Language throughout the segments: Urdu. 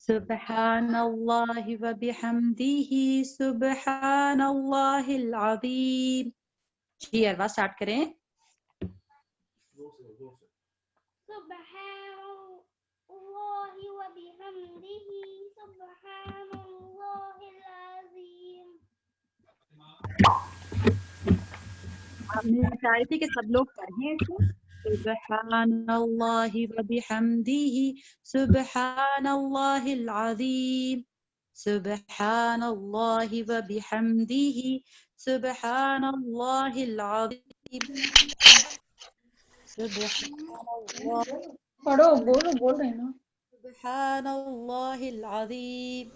سبحان اللہ و بحمدہ سبحان اللہ العظیم. جی اروا اسٹارٹ کریں. سبحان اللہ و بحمدہ سبحان اللہ العظیم. آپ نے چاہ رہی تھی کہ سب لوگ پڑھیں اسے. سبحان اللہ و بحمدہ سبحان اللہ العظیم. سبحان اللہ و بحمدہ سبحان اللہ العظیم. سبحان اللہ. پڑھو بول رہے نا. سبحان اللہ العظیم.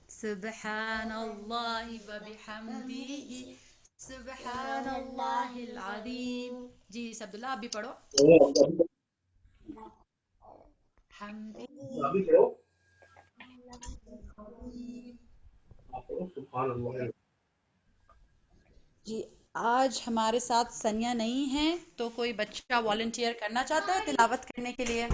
سبحان اللہ و بحمدہ سبحان اللہ العظیم. جی عبداللہ آپ بھی پڑھو. جی آج ہمارے ساتھ سنیا نہیں ہیں تو کوئی بچہ والنٹیئر کرنا چاہتا ہے تلاوت کرنے کے لیے؟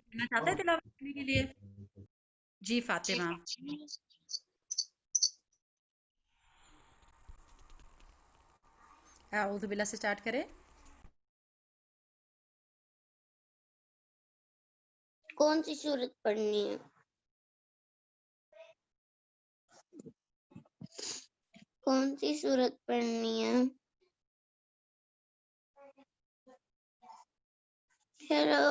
کرنا چاہتا ہے تلاوت کرنے کے لیے؟ جی فاطمہ. اعوذ باللہ سے سٹارٹ کریں. کون سی صورت پڑھنی ہے؟ کون سی صورت پڑھنی ہے؟ ہیلو.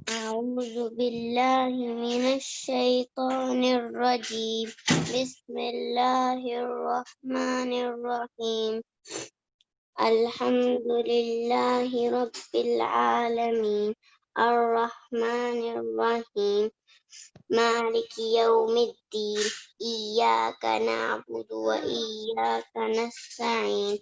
أعوذ بالله من الشيطان الرجيم. بسم الله الرحمن الرحيم. الحمد لله رب العالمين الرحمن الرحيم مالك يوم الدين. إياك نعبد وإياك نستعين.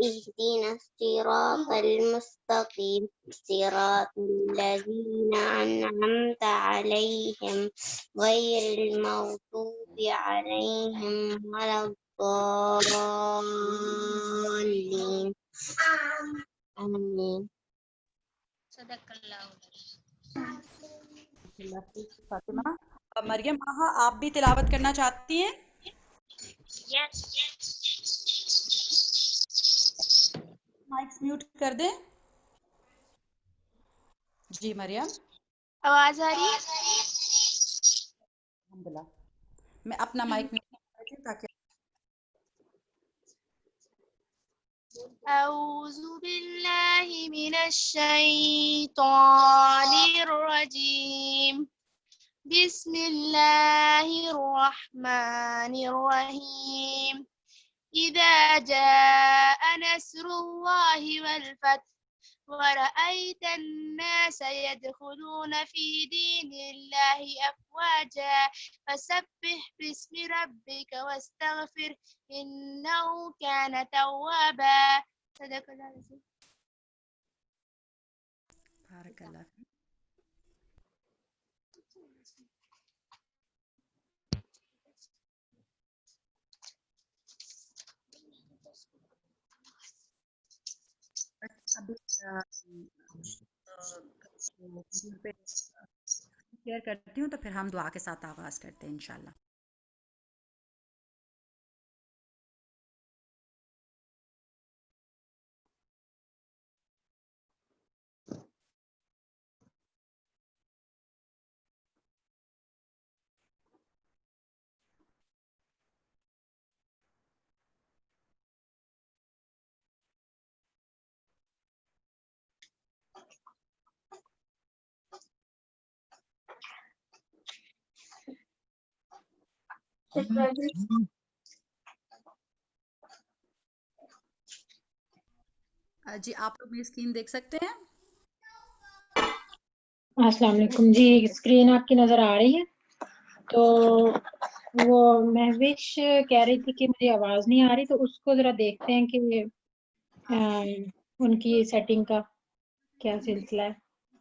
اهدنا الصراط المستقيم صراط الذين أنعمت عليهم غير المغضوب عليهم ولا الضالين. آمين. صدق اللہ. فاطمہ. مریم آہا آپ بھی تلاوت کرنا چاہتی ہیں؟ مائکس میوٹ کر دیں. جی مریم. آواز آ رہی ہے؟ الحمدللہ. میں اپنا مائک میوٹ کر دوں تاکہ أعوذ بالله من الشيطان الرجيم. بسم الله الرحمن الرحيم. إذا جاء نصر الله والفتح ورأيت الناس يدخلون في دين الله أفواجا فسبح باسم ربك واستغفر إنه كان توابا. صدق الله العظيم. بارک اللہ فیک. ابھی شیئر کرتی ہوں تو پھر ہم دعا کے ساتھ آغاز کرتے ہیں انشاءاللہ. جی آپ لوگ میری اسکرین دیکھ سکتے ہیں؟ السلام علیکم جی، اسکرین آپ کی نظر آ رہی ہے؟ تو وہ مہوش کہہ رہی تھی کہ مجھے آواز نہیں آ رہی، تو اس کو ذرا دیکھتے ہیں کہ ان کی سیٹنگ کا کیا سلسلہ ہے.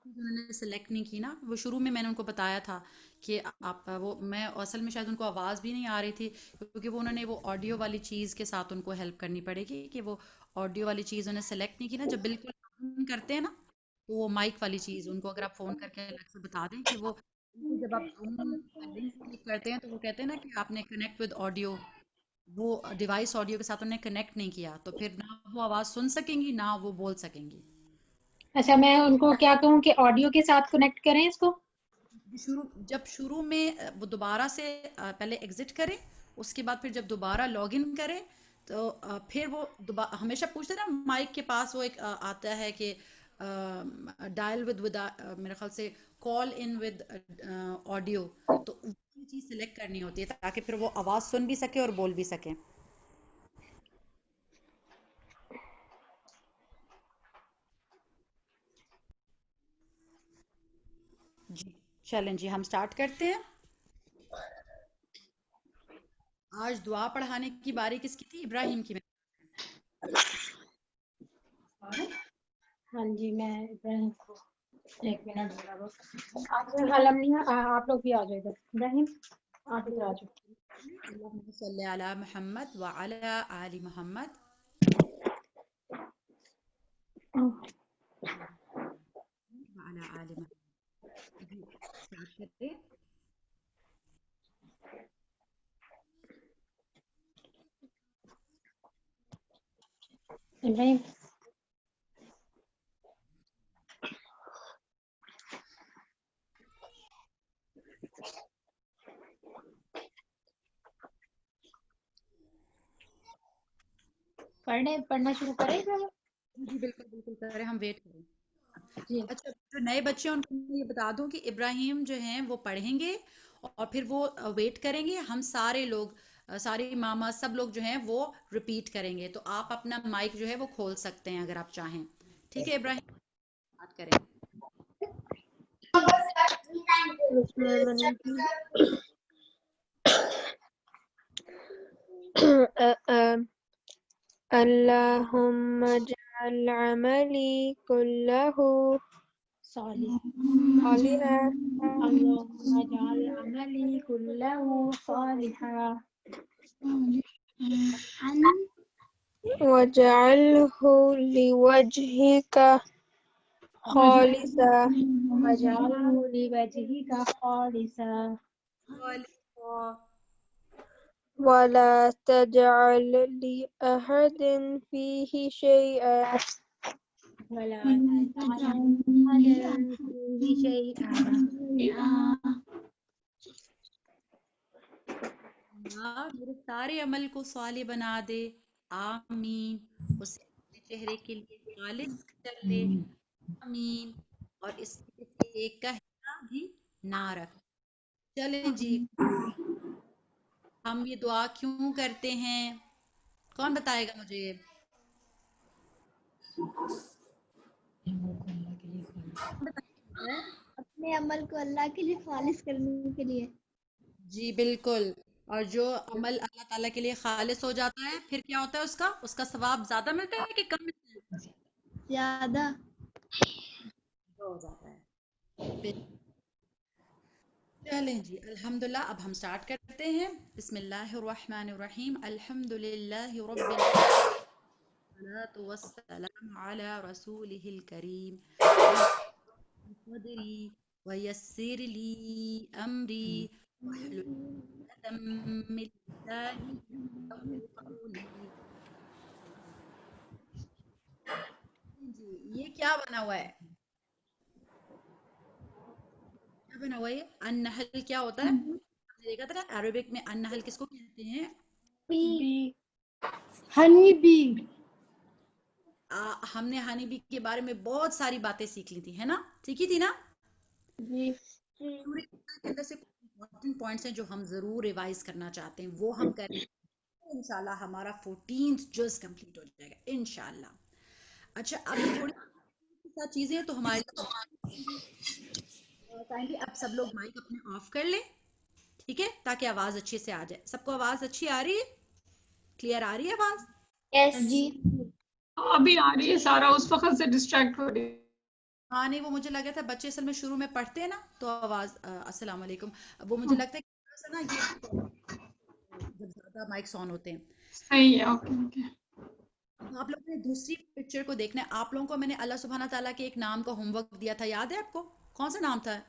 انہوں نے سلیکٹ نہیں کی نا، وہ شروع میں نے ان کو بتایا تھا کہ آپ وہ میں اصل میں شاید ان کو آواز بھی نہیں آ رہی تھی، کیونکہ وہ انہوں نے وہ آڈیو والی چیز کے ساتھ ان کو ہیلپ کرنی پڑے گی کہ وہ آڈیو والی چیز انہیں سلیکٹ نہیں کی نا، جب بالکل فون کرتے ہیں نا تو وہ مائک والی چیز ان کو اگر آپ فون کر کے الگ سے بتا دیں کہ وہ بالکل جب آپ زوم لنک کلک کرتے ہیں تو وہ کہتے ہیں نا کہ آپ نے کنیکٹ ود آڈیو، وہ ڈیوائس آڈیو کے ساتھ انہیں کنیکٹ نہیں کیا تو پھر نہ وہ آواز سن سکیں گی نہ وہ بول سکیں گی. اچھا، میں ان کو کیا کہوں کہ آڈیو کے ساتھ کنیکٹ کریں اس کو؟ جب شروع میں وہ دوبارہ سے پہلے ایگزٹ کرے، اس کے بعد پھر جب دوبارہ لاگ ان کرے تو پھر وہ ہمیشہ پوچھتے نا مائک کے پاس وہ ایک آتا ہے کہ ڈائل ود میرے خیال سے کال ان ود آڈیو، تو وہ چیز سلیکٹ کرنی ہوتی ہے تاکہ پھر وہ آواز سن بھی سکے اور بول بھی سکے. جی چلیں جی ہم سٹارٹ کرتے ہیں. آج دعا پڑھانے کی باری کس کی تھی؟ ابراہیم کی. ہاں جی، میں ابراہیم کو ایک منٹ حالم نہیں، آپ لوگ بھی آ جائے ادھر. ابراہیم آپ ادھر آ جاؤ. اللهم صل على محمد وعلى آل محمد وعلى آل محمد. جی اسٹارٹ کرتے ہیں. ابراہیم پڑھنا شروع کریں ذرا. جی بالکل بالکل کریں، ہم ویٹ کریں. جی اچھا جو نئے بچے ہیں ان کو میں یہ بتا دوں کہ ابراہیم جو ہیں وہ پڑھیں گے اور پھر وہ ویٹ کریں گے، ہم سارے لوگ ساری ماما سب لوگ جو ہیں وہ ریپیٹ کریں گے، تو آپ اپنا مائک جو ہے وہ کھول سکتے ہیں اگر آپ چاہیں. ٹھیک ہے ابراہیم بات کریں. بسم الله الرحمن الرحيم. اللهم اجعل عملي كله صالح. صالحا اللهم اجعل عملي كله صالحا واجعله لوجهك خالصا واجعله لوجهك خالصا ولا تجعل لأحد فيه شيئا ولا تجعل أحدا فيه شيئا. اللہ میرے سارے عمل کو صالح بنا دے، آمین. اسے اپنے چہرے کے لیے خالص کر لے، آمین. اور اس میں سے ایک کا حصہ بھی نہ رکھ. چلیں جی ہم یہ دعا کیوں کرتے ہیں؟ کون بتائے گا مجھے یہ؟ کون بتائے گا؟ اپنے عمل کو اللہ کے لیے خالص کرنے کے لیے. جی بالکل. اور جو عمل اللہ تعالیٰ کے لیے خالص ہو جاتا ہے پھر کیا ہوتا ہے اس کا ثواب زیادہ ملتا ہے کہ کم ملتا ہے؟ زیادہ. ہو جاتا ہے. چلیں جی الحمدللہ اب ہم سٹارٹ کرتے ہیں. بسم اللہ الرحمن الرحیم. الحمدللہ رب الصلاة والسلام علی رسولہ الکریم. رب صدری ویسر لی امری واحلل عقدۃ من لسانی یفقهوا قولی. جی یہ کیا بنا ہوا ہے؟ کیا بنا ہوا ہے یہ؟ النحل کیا ہوتا ہے؟ ہم نے دیکھا تھا نا عربک میں النحل کس کو کہتے ہیں؟ B honey bee. ہم نے ہانی بی کے بارے میں بہت ساری باتیں سیکھ لی تھی ہے نا، سیکھی تھی نا. جی سورہ نساء کے اندر سے کچھ امپورٹنٹ پوائنٹس ہیں جو ہم ضرور ریوائز کرنا چاہتے ہیں، وہ ہم کریں. انشاءاللہ ہمارا 14th جز کمپلیٹ ہو جائے گا انشاءاللہ. اچھا اب یہ تھوڑی ساتھ چیزیں ہیں تو ہماری کائنڈلی اب سب لوگ مائک اپنے آف کر لیں، ٹھیک ہے، تاکہ آواز اچھے سے آ جائے. سب کو آواز اچھی آ رہی ہے؟ کلیئر آ رہی ہے آواز؟ جی ابھی آ رہی ہے، سارا اس وقت سے ڈسٹریکٹ ہو رہی ہے. ہاں نہیں وہ مجھے لگا تھا بچے اصل میں شروع میں پڑھتے ہیں نا تو آواز السلام علیکم، وہ مجھے لگتا ہے کہ تھوڑا سا نا یہ جب زیادہ مائکس آن ہوتے ہیں. صحیح ہے، اوکے اوکے. اب آپ لوگوں نے دوسری پکچر کو دیکھنا ہے. آپ لوگوں کو میں نے اللہ سبحانہ تعالیٰ کے ایک نام کا ہوم ورک دیا تھا، یاد ہے آپ کو؟ کون سا نام تھا؟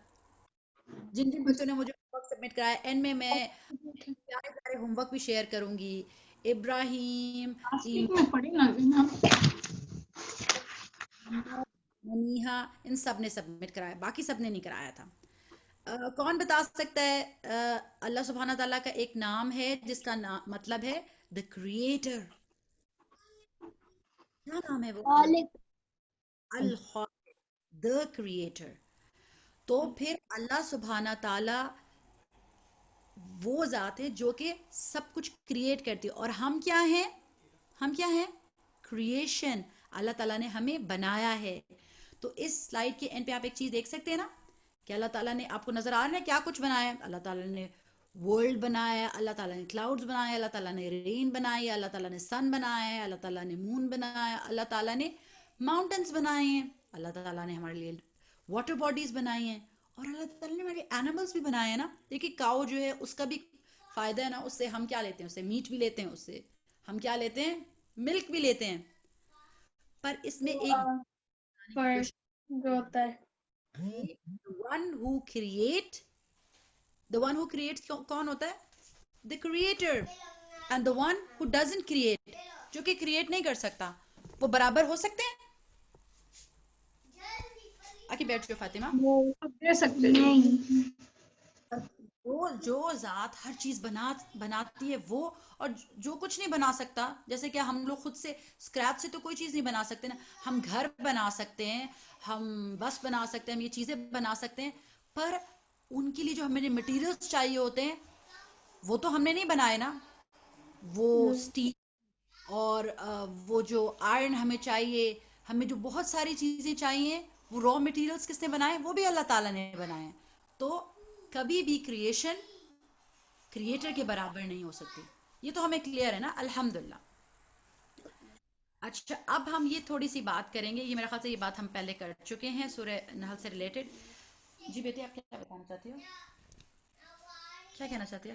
جن جن بچوں نے مجھے ہوم ورک سبمٹ کرایا، اینڈ میں پیارے پیارے ہوم ورک بھی شیئر کروں گی. ابراہیم، لاسٹ ویک ایمان، میں پڑھی نا زینا. منیحا، ان سب نے سبمٹ کرایا، باقی سب نے نہیں کرایا تھا. کون بتا سکتا ہے اللہ سبحانہ تعالیٰ کا ایک نام ہے جس کا مطلب ہے دا کریٹر؟ کیا نام ہے وہ؟ خالق الخالق، دا کریٹر. تو پھر اللہ سبحانہ تعالیٰ وہ ذات ہے جو کہ سب کچھ کریٹ کرتی ہے، اور ہم کیا ہیں؟ ہم کیا ہیں؟ کریشن. اللہ تعالیٰ نے ہمیں بنایا ہے. تو اس سلائیڈ کے اینڈ پہ آپ ایک چیز دیکھ سکتے ہیں نا کہ اللہ تعالیٰ نے، آپ کو نظر آ رہا ہے کیا کچھ بنایا ہے. اللہ تعالیٰ نے ورلڈ بنایا ہے، اللہ تعالیٰ نے کلاؤڈز بنایا ہے، اللہ تعالیٰ نے رین بنائی ہے، اللہ تعالیٰ نے سن بنایا ہے، اللہ تعالیٰ نے مون بنایا ہے، اللہ تعالیٰ نے ماؤنٹنس بنائے ہیں، اللہ تعالیٰ نے ہمارے لیے واٹر باڈیز بنائی ہیں، اور اللہ تعالیٰ نے ہمارے اینیملس بھی بنائے ہیں نا. دیکھیے کاؤ جو ہے اس کا بھی فائدہ ہے نا، اس سے ہم کیا لیتے ہیں؟ اس سے میٹ بھی لیتے ہیں، اس سے ہم کیا لیتے ہیں؟ ملک بھی لیتے ہیں. پر اس میں ایک بتانے کی کوشش جو ہوتا ہے کی، one who create, the one who creates کون ہوتا ہے؟ the creator. and the one who doesn't create، جو کہ کریٹ نہیں کر سکتا، وہ برابر ہو سکتے ہیں؟ آکے بیٹھ جاؤ فاطمہ. آپ دے سکتے جی. نہیں وہ جو ذات ہر چیز بناتی ہے وہ، اور جو کچھ نہیں بنا سکتا، جیسے کہ ہم لوگ خود سے اسکریپ سے تو کوئی چیز نہیں بنا سکتے نا. ہم گھر بنا سکتے ہیں، ہم بس بنا سکتے ہیں، ہم یہ چیزیں بنا سکتے ہیں، پر ان کے لیے جو ہمیں مٹیریلز چاہیے ہوتے ہیں وہ تو ہم نے نہیں بنائے نا. وہ اسٹیل اور وہ جو آئرن ہمیں چاہیے، ہمیں جو بہت ساری چیزیں چاہیے، وہ را مٹیریلز کس نے بنائے؟ وہ بھی اللہ تعالیٰ نے بنائے ہیں. تو کبھی بھی کریشن کریٹر کے برابر نہیں ہو سکتی. یہ تو ہمیں کلیئر ہے نا، الحمدللہ. اچھا اب ہم یہ تھوڑی سی بات کریں گے، یہ میرا خیال سے یہ بات ہم پہلے کر چکے ہیں سورہ نحل سے ریلیٹڈ. جی بیٹے آپ کیا بتانا چاہتی ہو؟ کیا کہنا چاہتی ہو؟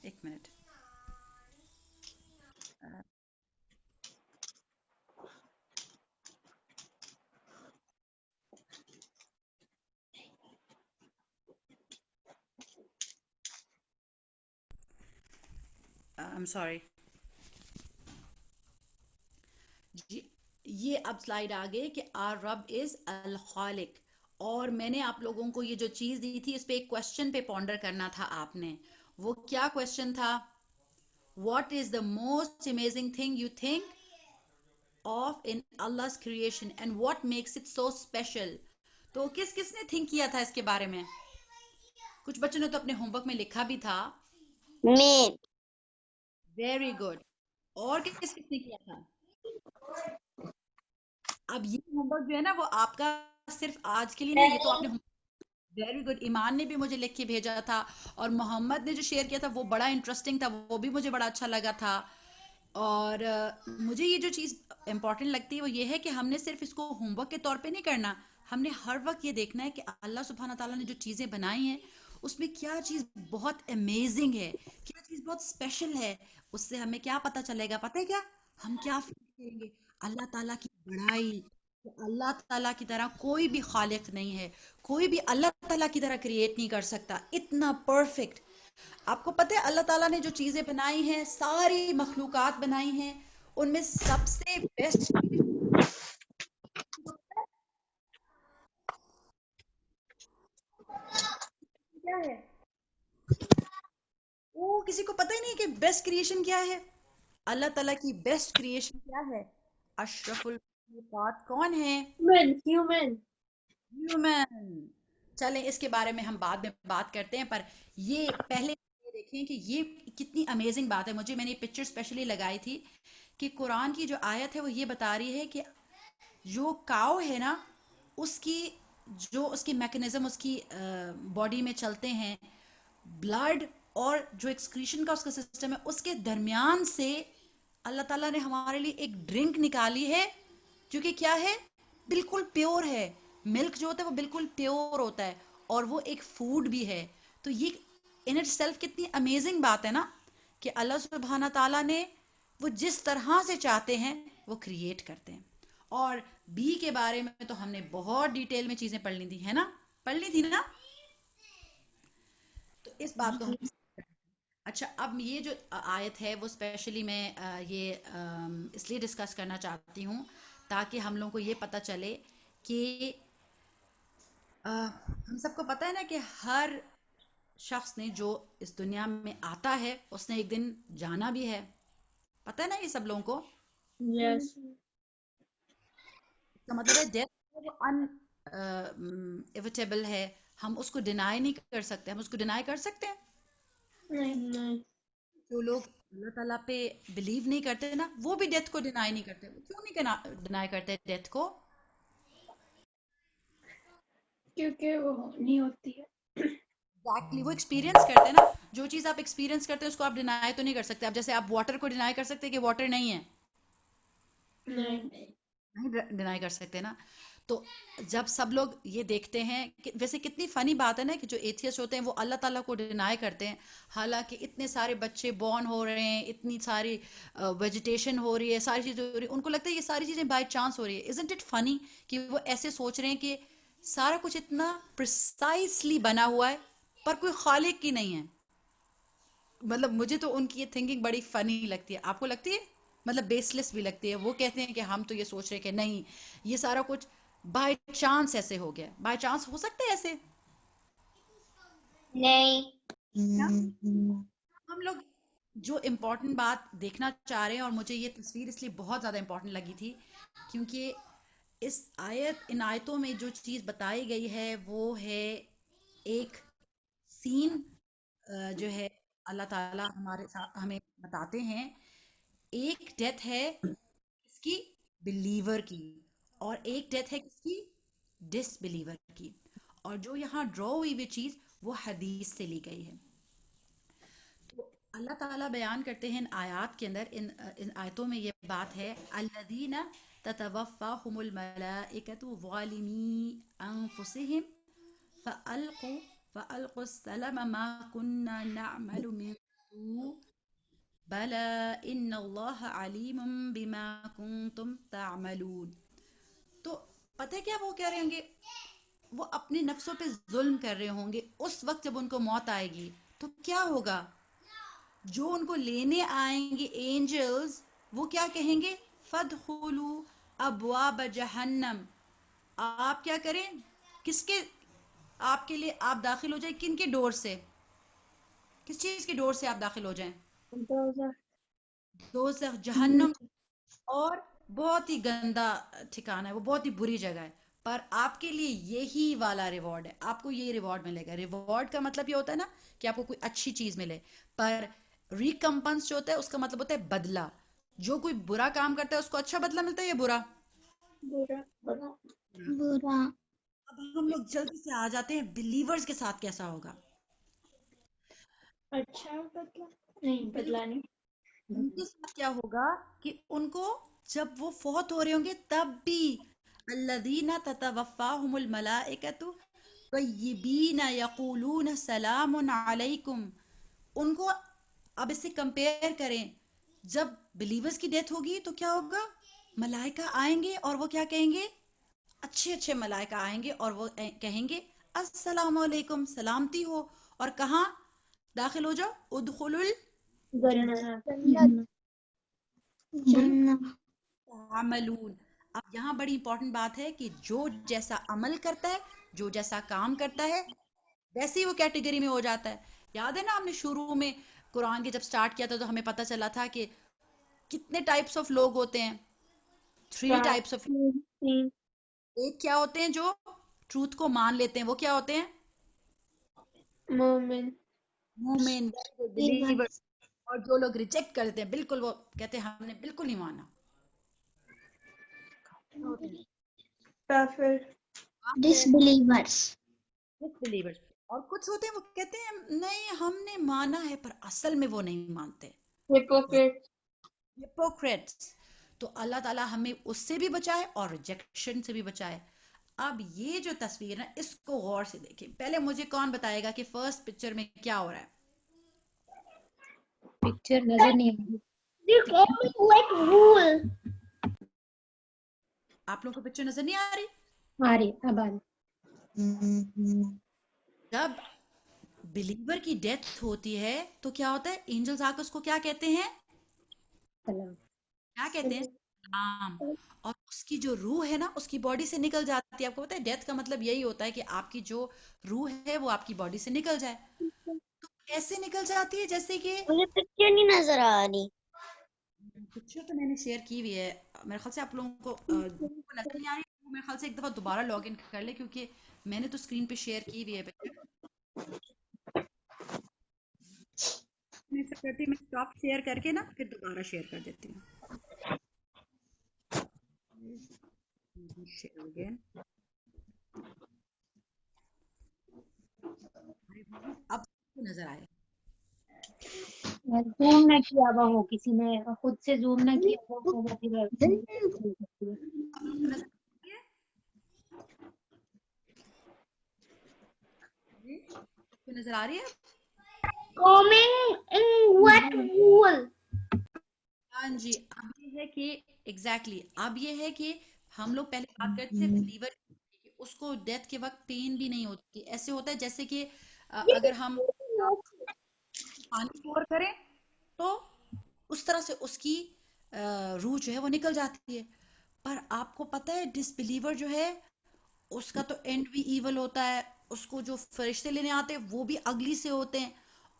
ایک منٹ. I'm sorry. جی یہ اب سلائیڈ آگے کہ آر رب از الخالق، اور میں نے آپ لوگوں کو یہ جو چیز دی تھی اس پہ ایک کوشچن پہ پونڈر کرنا تھا آپ نے. وہ کیا کوشچن تھا؟ What is the most amazing thing you think of in Allah's creation and what makes it so special؟ تو کس کس نے تھنک کیا تھا اس کے بارے میں؟ کچھ بچوں نے تو اپنے ہوم ورک میں لکھا بھی تھا. میں ویری گڈ. اور کس کس نے کیا تھا؟ اب یہ ہوم ورک جو ہے نا وہ آپ کا صرف آج کے لیے نہیں، یہ تو آپ نے ویری گڈ. ایمان نے بھی مجھے لکھ کے بھیجا تھا، اور محمد نے جو شیئر کیا تھا وہ بڑا انٹرسٹنگ تھا، وہ بھی مجھے بڑا اچھا لگا تھا. اور مجھے یہ جو چیز امپورٹنٹ لگتی ہے وہ یہ ہے کہ ہم نے صرف اس کو ہوم ورک کے طور پہ نہیں کرنا، ہم نے ہر وقت یہ دیکھنا ہے کہ اللہ سبحانہ تعالیٰ نے جو چیزیں بنائی ہیں اس میں کیا چیز بہت امیزنگ ہے، کیا چیز بہت اسپیشل ہے. اس سے ہمیں کیا پتہ چلے گا؟ پتہ ہے کیا؟ ہم کیا فیل کریں گے؟ اللہ تعالیٰ کی بڑائی، کہ اللہ تعالیٰ کی طرح کوئی بھی خالق نہیں ہے، کوئی بھی اللہ تعالیٰ کی طرح کریٹ نہیں کر سکتا، اتنا پرفیکٹ. آپ کو پتہ ہے اللہ تعالیٰ نے جو چیزیں بنائی ہیں، ساری مخلوقات بنائی ہیں، ان میں سب سے بیسٹ کیا ہے؟ وہ کسی کو پتہ ہی نہیں کہ بیسٹ کریشن کیا ہے. اللہ تعالیٰ کی بیسٹ کریشن کیا ہے؟ اشرف المخلوقات کون ہے؟ Human human. چلیں اس کے بارے میں ہم بعد میں بات کرتے ہیں، پر یہ پہلے یہ دیکھیں کہ یہ کتنی امیزنگ بات ہے. میں نے یہ پکچر اسپیشلی لگائی تھی کہ قرآن کی جو آیت ہے وہ یہ بتا رہی ہے کہ جو کاؤ ہے نا، اس کی جو اس کی میکنزم اس کی باڈی میں چلتے ہیں، بلڈ اور جو ایکسکریشن کا اس کا سسٹم ہے، اس کے درمیان سے اللہ تعالیٰ نے ہمارے لیے ایک ڈرنک نکالی ہے جو کہ کیا ہے، بالکل پیور ہے. ملک جو ہوتا ہے وہ بالکل پیور ہوتا ہے اور وہ ایک فوڈ بھی ہے. تو یہ ان اٹ سیلف کتنی امیزنگ بات ہے نا کہ اللہ سبحانہ تعالیٰ نے وہ جس طرح سے چاہتے ہیں وہ کریٹ کرتے ہیں. اور بی کے بارے میں تو ہم نے بہت ڈیٹیل میں چیزیں پڑھ لی تھی، ہے نا، پڑھ لی تھی نا. تو اس بات کو ہم اچھا، اب یہ جو آیت ہے وہ اسپیشلی میں یہ اس لیے ڈسکس کرنا چاہتی ہوں تاکہ ہم لوگوں کو یہ پتہ چلے کہ ہم سب کو پتہ ہے نا کہ ہر شخص نے جو اس دنیا میں آتا ہے اس نے ایک دن جانا بھی ہے. پتہ ہے نا یہ سب لوگوں کو. Yes. اس کا مطلب ہے ڈیتھ جو ان ایویٹیبل ہے، ہم اس کو ڈینائی نہیں کر سکتے. ہم اس کو ڈینائی کر سکتے ہیں؟ نہیں. جو لوگ اللہ تعالیٰ پہ بلیو نہیں کرتے نا، وہ بھی ڈیتھ کو ڈینائی نہیں کرتے. وہ کیوں نہیں ڈینائی کرتے ڈیتھ کو؟ کیونکہ وہ نہیں ہوتی ہے. ایگزیکٹلی، وہ ایکسپیرینس کرتے ہیں نا. جو چیز آپ ایکسپیرینس کرتے ہیں اس کو آپ ڈینائی تو نہیں کر سکتے. اب جیسے آپ واٹر کو ڈینائی کر سکتے کہ واٹر نہیں ہے؟ نہیں ڈینائی کر سکتے نا. تو جب سب لوگ یہ دیکھتے ہیں کہ ویسے کتنی فنی بات ہے نا کہ جو ایتھیسٹ ہوتے ہیں وہ اللہ تعالیٰ کو ڈینائی کرتے ہیں، حالانکہ اتنے سارے بچے بورن ہو رہے ہیں، اتنی ساری ویجیٹیشن ہو رہی ہے، ساری چیزیں ہو رہی ہیں، ان کو لگتا ہے یہ ساری چیزیں بائی چانس ہو رہی ہے. ازنٹ اٹ فنی کہ وہ ایسے سوچ رہے ہیں کہ سارا کچھ اتنا پرسائسلی بنا ہوا ہے پر کوئی خالق کی نہیں ہے. مطلب مجھے تو ان کی یہ تھنکنگ بڑی فنی لگتی ہے. آپ کو لگتی ہے؟ مطلب بیس لیس بھی لگتی ہے. وہ کہتے ہیں کہ ہم تو یہ سوچ رہے کہ نہیں، یہ سارا کچھ بائی چانس ایسے ہو گیا. بائی چانس ہو سکتا ہے ایسے؟ نہیں. ہم لوگ جو امپورٹنٹ بات دیکھنا چاہ رہے ہیں، اور مجھے یہ تصویر اس لیے بہت زیادہ امپورٹنٹ لگی تھی کیونکہ ان آیتوں میں جو چیز بتائی گئی ہے وہ ہے ایک سین جو ہے اللہ تعالیٰ ہمیں بتاتے ہیں. ایک ڈیتھ ہے کس کی؟ بلیور کی. اور ایک ڈیتھ ہے کس کی؟ ڈس بلیور کی. اور جو یہاں ڈرا ہوئی ہوئی چیز وہ حدیث سے لی گئی ہے. تو اللہ تعالیٰ بیان کرتے ہیں ان آیات کے اندر، ان آیتوں میں یہ بات ہے، الذین تتوفاہم الملائکۃ ظالمی انفسہم فألقوا السلم ما كنا نعمل من سوء بلى ان اللہ علیم بما کنتم تعملون. تو پتہ ہے کیا وہ کہہ رہے ہوں گے؟ وہ اپنے نفسوں پہ ظلم کر رہے ہوں گے. اس وقت جب ان کو موت آئے گی تو کیا ہوگا؟ جو ان کو لینے آئیں گے اینجلز، وہ کیا کہیں گے؟ فَادْخُلُوا ابواب جہنم. آپ کیا کریں؟ کس کے آپ کے لیے آپ داخل ہو جائیں؟ کن کے ڈور سے؟ کس چیز کے ڈور سے آپ داخل ہو جائیں؟ دوزخ، جہنم. اور بہت ہی گندا ٹھکانہ ہے، وہ بہت ہی بری جگہ ہے. پر آپ کے لیے یہی والا ریوارڈ ہے. آپ کو یہ ریوارڈ ملے گا. ریوارڈ کا مطلب یہ ہوتا ہے نا کہ آپ کو کوئی اچھی چیز ملے. پر ریکمپنس جو ہوتا ہے اس کا مطلب ہوتا ہے بدلہ. جو کوئی برا کام کرتا ہے اس کو اچھا بدلہ ملتا ہے یا برا؟ برا. اب ہم لوگ جلدی سے آ جاتے ہیں بلیورز کے ساتھ کیسا ہوگا. اچھا بدلا نہیں، بدلا نہیں. ان کے ساتھ کیا ہوگا کہ ان کو جب وہ فوت ہو رہے ہوں گے تب بھی الذین تتوفاہم الملائکۃ طیبین یقولون سلام علیکم. ان کو اب اس سے کمپیئر کریں، جب بلیورز کی ڈیتھ ہوگی تو کیا ہوگا؟ ملائکہ آئیں گے اور وہ کیا کہیں گے؟ اچھے اچھے ملائکہ آئیں گے اور وہ کہیں گے السلام علیکم، سلامتی ہو. اور کہاں داخل ہو جاؤ؟ ادخلوا جنت. جنت. تعملون. اب یہاں بڑی امپورٹنٹ بات ہے کہ جو جیسا عمل کرتا ہے، جو جیسا کام کرتا ہے، ویسے ہی وہ کیٹیگری میں ہو جاتا ہے. یاد ہے نا ہم نے شروع میں قرآن کے جب سٹارٹ کیا تھا تو ہمیں پتہ چلا تھا کہ کتنے ٹائپس آف لوگ ہوتے ہیں. 3 ٹائپس آف. ایک کیا ہوتے ہیں جو ٹروتھ کو مان لیتے ہیں، وہ کیا ہوتے ہیں؟ مومن. مومن، بلیور. اور جو لوگ ریجیکٹ کرتے ہیں بالکل وہ کہتے ہیں ہم نے بالکل نہیں مانا. کافر. Disbelievers. Disbelievers. اور کچھ ہوتے ہیں وہ کہتے ہیں نہیں ہم نے مانا ہے پر اصل میں وہ نہیں مانتے. hypocrite. ہپوکریٹس. تو اللہ تعالیٰ ہمیں اس سے بھی بچائے اور ریجیکشن سے بھی بچائے. اب یہ جو تصویر ہے اس کو غور سے دیکھیں. پہلے مجھے کون بتائے گا کہ فرسٹ پکچر میں کیا ہو رہا ہے؟ پکچر نظر نہیں آ رہی. They're coming like wool. آپ لوگوں کو پکچر نظر نہیں آ رہی؟ آ رہی اب آ رہی. جب بلیور کی ڈیتھ ہوتی ہے تو کیا ہوتا ہے؟ اینجلز آ کے اس کو کیا کہتے ہیں؟ سلام. کیا کہتے ہیں؟ سلام. اور اس کی جو روح ہے نا اس کی باڈی سے نکل جاتی ہے. آپ کو پتا ہے ڈیتھ کا مطلب یہی ہوتا ہے کہ آپ کی جو روح ہے وہ آپ کی باڈی سے نکل جائے. تو ایسے نکل جاتی ہے جیسے کہ مجھے پکچر نہیں نظر آ رہی. پکچر تو میں نے شیئر کی ہوئی ہے. میرے خیال سے آپ لوگوں کو نظر نہیں آ رہی. وہ میرے خیال سے ایک دفعہ دوبارہ لاگ ان کر لے کیونکہ میں نے تو اسکرین پہ شیئر کی ہوئی ہے پکچر. میں ایسا کرتی ہوں، میں اسٹاپ شیئر کر کے نا پھر دوبارہ شیئر کر دیتی ہوں. Share again. اب نظر آئے. زوم نہ کیا ہوا ہو کسی نے خود سے زوم نہ کیا ہوا تو وہ پھر آپ لوگ کو نظر آ رہی ہے؟ جی کو نظر آ رہی ہے؟ Coming in wet wool. ہاں جی. اب یہ ہے کہ ایگزیکٹلی اب یہ ہے کہ ہم لوگ پہلے بات کرتے تھے بلیور کی، اس کو ڈیتھ کے وقت پین بھی نہیں ہوتی. ایسے ہوتا ہے جیسے کہ اگر ہم پانی پور کریں تو اس طرح سے اس کی روح جو ہے وہ نکل جاتی ہے. پر آپ کو پتہ ہے ڈس بلیور جو ہے اس کا تو اینڈ بھی ایول ہوتا ہے. اس کو جو فرشتے لینے آتے ہیں وہ بھی اگلی سے ہوتے ہیں.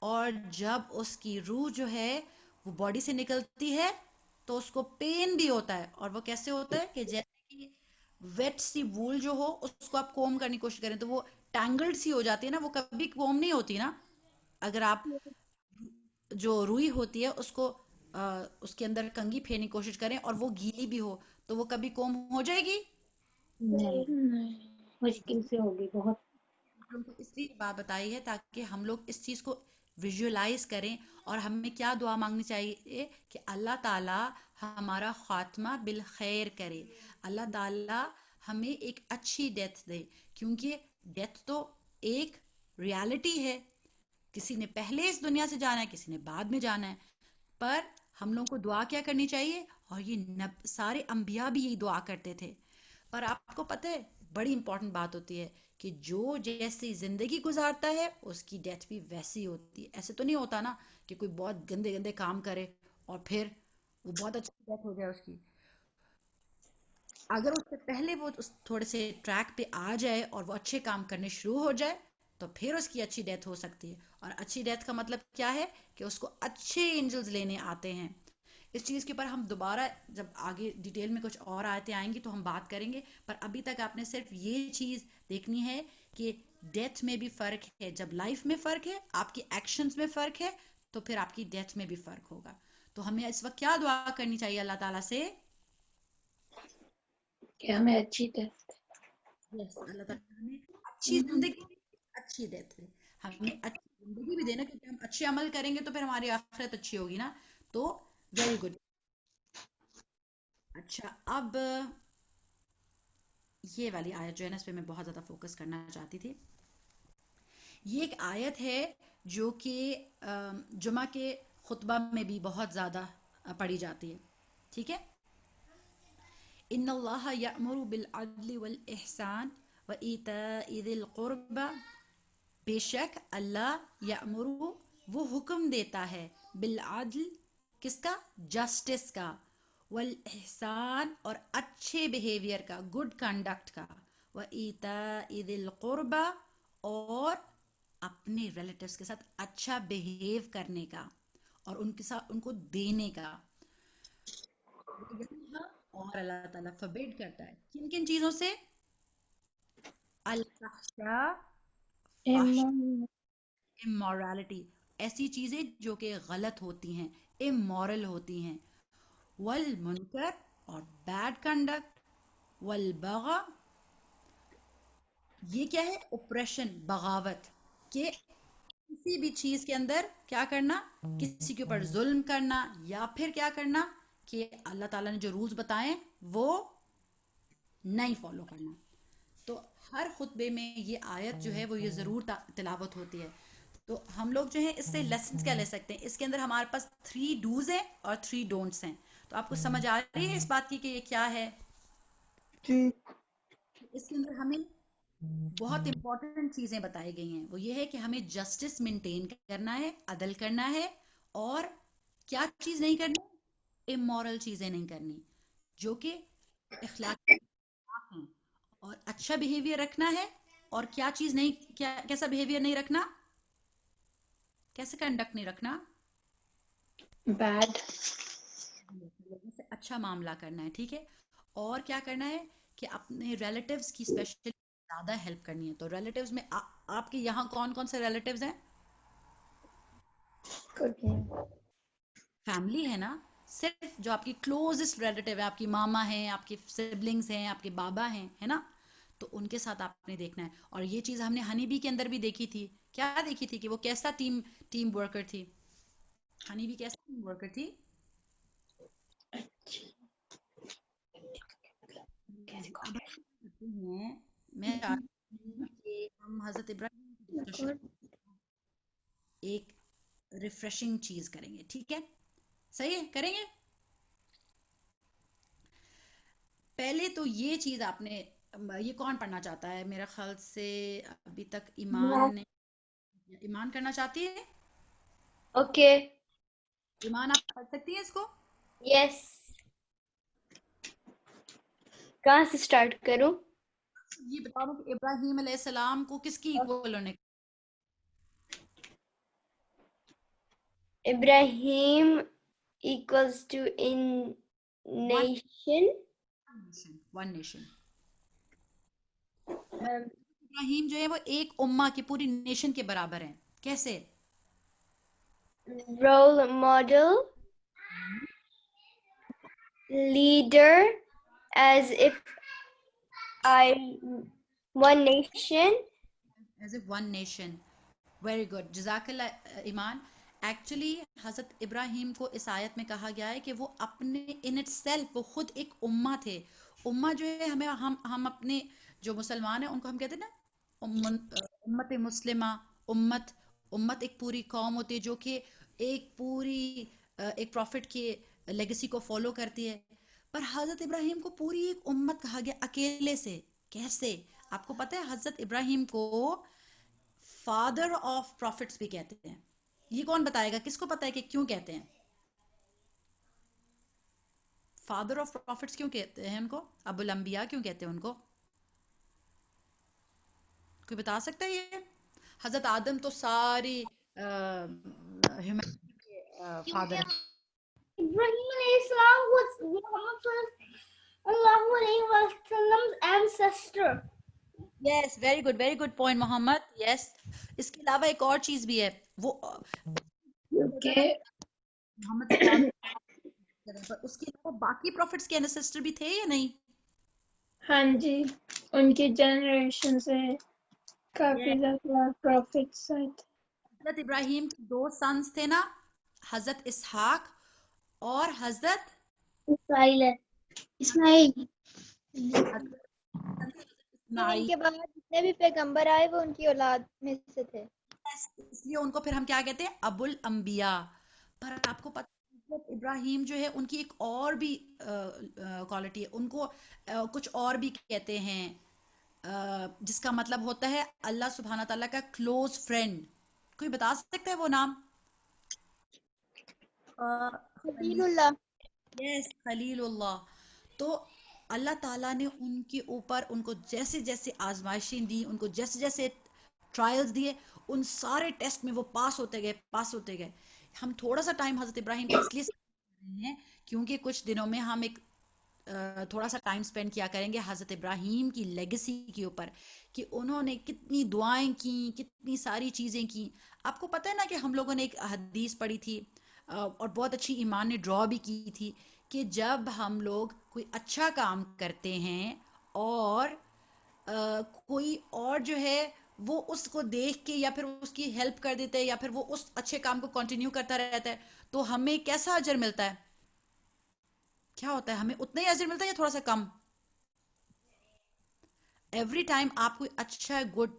اور جب اس کی روح جو ہے وہ باڈی سے نکلتی ہے تو اس کو پین بھی ہوتا ہے. اور وہ کیسے ہوتا ہے کہ جیسے کہ ویٹ سی وول جو ہو اس کو آپ کوم کرنے کی کوشش کریں تو وہ ٹینگلڈ سی ہو جاتی ہے نا. وہ کبھی کوم نہیں ہوتی نا. اگر آپ جو روئی ہوتی ہے اس کو اس کے اندر کنگھی پھیرنے کی کوشش کریں اور وہ گیلی بھی ہو تو وہ کبھی کوم ہو جائے گی؟ نہیں مشکل سے ہوگی بہت. ہم کو اس لیے بات بتائی ہے تاکہ ہم لوگ اس چیز کو ویژولائز کریں. اور ہمیں کیا دعا مانگنی چاہیے کہ اللہ تعالی ہمارا خاتمہ بالخیر کرے. اللہ تعالی ہمیں ایک اچھی ڈیتھ دے کیونکہ ڈیتھ تو ایک ریالٹی ہے. کسی نے پہلے اس دنیا سے جانا ہے کسی نے بعد میں جانا ہے. پر ہم لوگوں کو دعا کیا کرنی چاہیے؟ اور یہ سارے انبیاء بھی یہی دعا کرتے تھے. پر آپ کو پتہ ہے بڑی امپورٹنٹ بات ہوتی ہے کہ جو جیسی زندگی گزارتا ہے اس کی ڈیتھ بھی ویسی ہوتی ہے. ایسے تو نہیں ہوتا نا کہ کوئی بہت گندے گندے کام کرے اور پھر وہ بہت اچھی ڈیتھ ہو جائے اس کی. اگر اس سے پہلے وہ تھوڑے سے ٹریک پہ آ جائے اور وہ اچھے کام کرنے شروع ہو جائے تو پھر اس کی اچھی ڈیتھ ہو سکتی ہے. اور اچھی ڈیتھ کا مطلب کیا ہے کہ اس کو اچھے اینجلز لینے آتے ہیں. اس چیز کے اوپر ہم دوبارہ جب آگے ڈیٹیل میں کچھ اور آیتیں آئیں گی تو ہم بات کریں گے. پر ابھی تک آپ نے صرف یہ چیز دیکھنی ہے کہ ڈیتھ میں بھی فرق ہے. جب لائف میں فرق ہے آپ کی ایکشنز میں فرق ہے تو پھر آپ کی ڈیتھ میں بھی فرق ہوگا. تو ہمیں اس وقت کیا دعا کرنی چاہیے اللہ تعالیٰ سے؟ کہ ہمیں اچھی ٹیسٹ. یس اللہ تعالیٰ ہمیں اچھی زندگی اچھی ڈیتھ دے. ہمیں اچھی زندگی بھی دینا کیونکہ ہم اچھے عمل کریں گے تو پھر ہماری آخرت اچھی ہوگی نا. تو ویری گڈ. اچھا اب یہ والی آیت جو ہے نا اس پہ میں بہت زیادہ فوکس کرنا چاہتی تھی. یہ ایک آیت ہے جو کہ جمعہ کے خطبہ میں بھی بہت زیادہ پڑھی جاتی ہے. ٹھیک ہے. ان اللہ یأمر بالعدل والاحسان وایتاء ذی القربى. بے شک اللہ یأمر وہ حکم دیتا ہے بالعدل کس کا؟ جسٹس کا. والاحسان اور اچھے بیہیویئر کا گڈ کنڈکٹ کا. وایتاء ذی القربى اور اپنے ریلیٹیوز کے ساتھ اچھا بیہیو کرنے کا اور ان کے ساتھ ان کو دینے کا. اور اللہ تعالیٰ فبیڈ کرتا ہے کن کن چیزوں سے؟ الفحشاء فحش امورالٹی ایسی چیزیں جو کہ غلط ہوتی ہیں، امورل ہوتی ہیں، والمنکر اور بیڈ کنڈکٹ، والبغی، یہ کیا ہے؟ اوپریشن، بغاوت، کہ کسی بھی چیز کے اندر کیا کرنا، کسی کے اوپر ظلم کرنا، یا پھر کیا کرنا کہ اللہ تعالیٰ نے جو رولز بتائیں وہ نہیں فالو کرنا. تو ہر خطبے میں یہ آیت جو ہے وہ یہ ضرور تلاوت ہوتی ہے. تو ہم لوگ جو ہیں اس سے لیسنز کیا لے سکتے ہیں؟ اس کے اندر ہمارے پاس 3 ڈوز ہیں اور 3 ڈونٹس ہیں. تو آپ کو سمجھ آ رہی ہے اس بات کی کہ یہ کیا ہے؟ جی. اس کے اندر ہمیں بہت امپورٹنٹ چیزیں بتائی گئی ہیں. وہ یہ ہے کہ ہمیں جسٹس مینٹین کرنا ہے، عدل کرنا ہے، اور کیا چیز نہیں کرنی؟ امورل چیزیں نہیں کرنی جو کہ اخلاقی ہیں، اور اچھا بیہیویئر رکھنا ہے. اور کیا چیز نہیں، کیسا بیہیویئر نہیں رکھنا، کیسے کنڈکٹ نہیں رکھنا؟ بیڈ. لوگوں سے اچھا معاملہ کرنا ہے. ٹھیک ہے. اور کیا کرنا ہے کہ اپنے ریلیٹیوز کی اسپیشلی زیادہ ہیلپ کرنی ہے. تو ریلیٹیوز میں آپ کے یہاں کون کون سے ریلیٹیوز ہیں؟ فیملی ہے نا، صرف جو آپ کی کلوزسٹ ریلیٹیو ہے، آپ کی ماما ہیں، آپ کے سبلنگز ہیں، آپ کے بابا ہیں، ہے نا، تو ان کے ساتھ آپ نے دیکھنا ہے. اور یہ چیز ہم نے ہنی بی کے اندر بھی دیکھی تھی. کیا دیکھی تھی؟ کہ وہ کیسا ٹیم ورکر تھی. ہنی بی کیسا ٹیم ورکر تھی؟ اب ہم کرتے ہیں، میں چاہتی ہوں کہ ہم حضرت ابراہیم کی ڈسکشن ایک ریفریشنگ چیز کریں گے. ٹھیک ہے، صحیح ہے، کریں گے. پہلے تو یہ چیز آپ نے، یہ کون پڑھنا چاہتا ہے؟ میرا خیال سے ابھی تک ایمان نے، ایمان کرنا چاہتی ہے. اوکے. ایمان آپ پڑھ سکتی ہیں اس کو؟ یس. کہاں سے اسٹارٹ کروں؟ یہ بتا دو کہ ابراہیم علیہ السلام کو کس کی ایکول ہونے؟ Ibrahim equals to in nation. One nation. Ibrahim جو ہے وہ ایک امہ کی، پوری نیشن کے برابر ہیں. کیسے؟ Role model, leader, as if I one nation. As a one nation. Very good, جزاک اللہ ایمان. ایکچولی حضرت ابراہیم کو اس آیت میں کہا گیا ہے کہ وہ اپنے ان اٹ سیلف وہ خود ایک امہ تھے. امہ جو ہے ہمیں ہم اپنے جو مسلمان ہیں ان کو ہم کہتے ہیں نا امت مسلمہ. امت ایک پوری قوم ہوتی ہے جو کہ ایک پوری ایک پروفٹ کی لیگیسی کو فالو کرتی ہے. پر حضرت ابراہیم کو پوری ایک امت کہا گیا اکیلے سے. کیسے؟ آپ کو پتہ ہے حضرت ابراہیم کو فادر آف پروفٹس بھی کہتے ہیں. یہ کون بتائے گا؟ کس کو پتہ ہے کہ کیوں کہتے ہیں فادر آف پروفٹس؟ کیوں کہتے ہیں ان کو ابو الانبیاء کیوں کہتے ہیں ان کو؟ کوئی بتا سکتا ہے یہ؟ حضرت آدم تو ساری ہیومینٹی کے فادر ہیں. Ibrahim alayhi salam was Muhammad sallallahu alayhi wasallam's ancestor. Yes, very good point محمد. یس. اس کے علاوہ ایک اور چیز بھی ہے، وہ Okay. محمد صلی اللہ علیہ وسلم، پر اس کے علاوہ باقی پروفٹس کے انسسٹر بھی تھے یا نہیں؟ ہاں جی، ان کی جنریشن سے کافی زیادہ پروفٹس آئے تھے. حضرت ابراہیم کے 2 سنس تھے نا، حضرت اسحاق اور حضرت Ismail. ان اسماعیل. کے بعد جتنے بھی پیغمبر آئے وہ ان کی اولاد میں سے تھے. اس لیے ان کو پھر ہم کیا کہتے ہیں؟ ابو الانبیاء. پر آپ کو پتہ ہے حضرت ابراہیم جو ہے ان کی ایک اور بھی کوالٹی ہے. ان کو کچھ اور بھی کہتے ہیں جس کا مطلب ہوتا ہے اللہ سبحانہ تعالیٰ کا کلوز فرینڈ. کوئی بتا سکتا ہے وہ نام؟ خلیل اللہ. یس، خلیل اللہ. تو اللہ تعالیٰ نے ان کے اوپر ان کو جیسے جیسے آزمائشیں دی، ان کو جیسے جیسے ٹرائلز دیے، ان سارے ٹیسٹ میں وہ پاس ہوتے گئے. ہم تھوڑا سا ٹائم حضرت ابراہیم کا اس لیے ہیں کیونکہ کچھ دنوں میں ہم ایک تھوڑا سا ٹائم سپینڈ کیا کریں گے حضرت ابراہیم کی لیگسی کے اوپر کہ انہوں نے کتنی دعائیں کی، کتنی ساری چیزیں کی. آپ کو پتہ ہے نا کہ ہم لوگوں نے ایک حدیث پڑھی تھی اور بہت اچھی ایمان نے ڈرا بھی کی تھی کہ جب ہم لوگ کوئی اچھا کام کرتے ہیں اور کوئی اور جو ہے وہ اس کو دیکھ کے یا پھر اس کی ہیلپ کر دیتا ہے یا پھر وہ اس اچھے کام کو کنٹینیو کرتا رہتا ہے تو ہمیں کیسا اجر ملتا ہے؟ کیا ہوتا ہے؟ ہمیں اتنا ہی اجر ملتا ہے یا تھوڑا سا کم؟ ایوری ٹائم آپ کوئی اچھا گڈ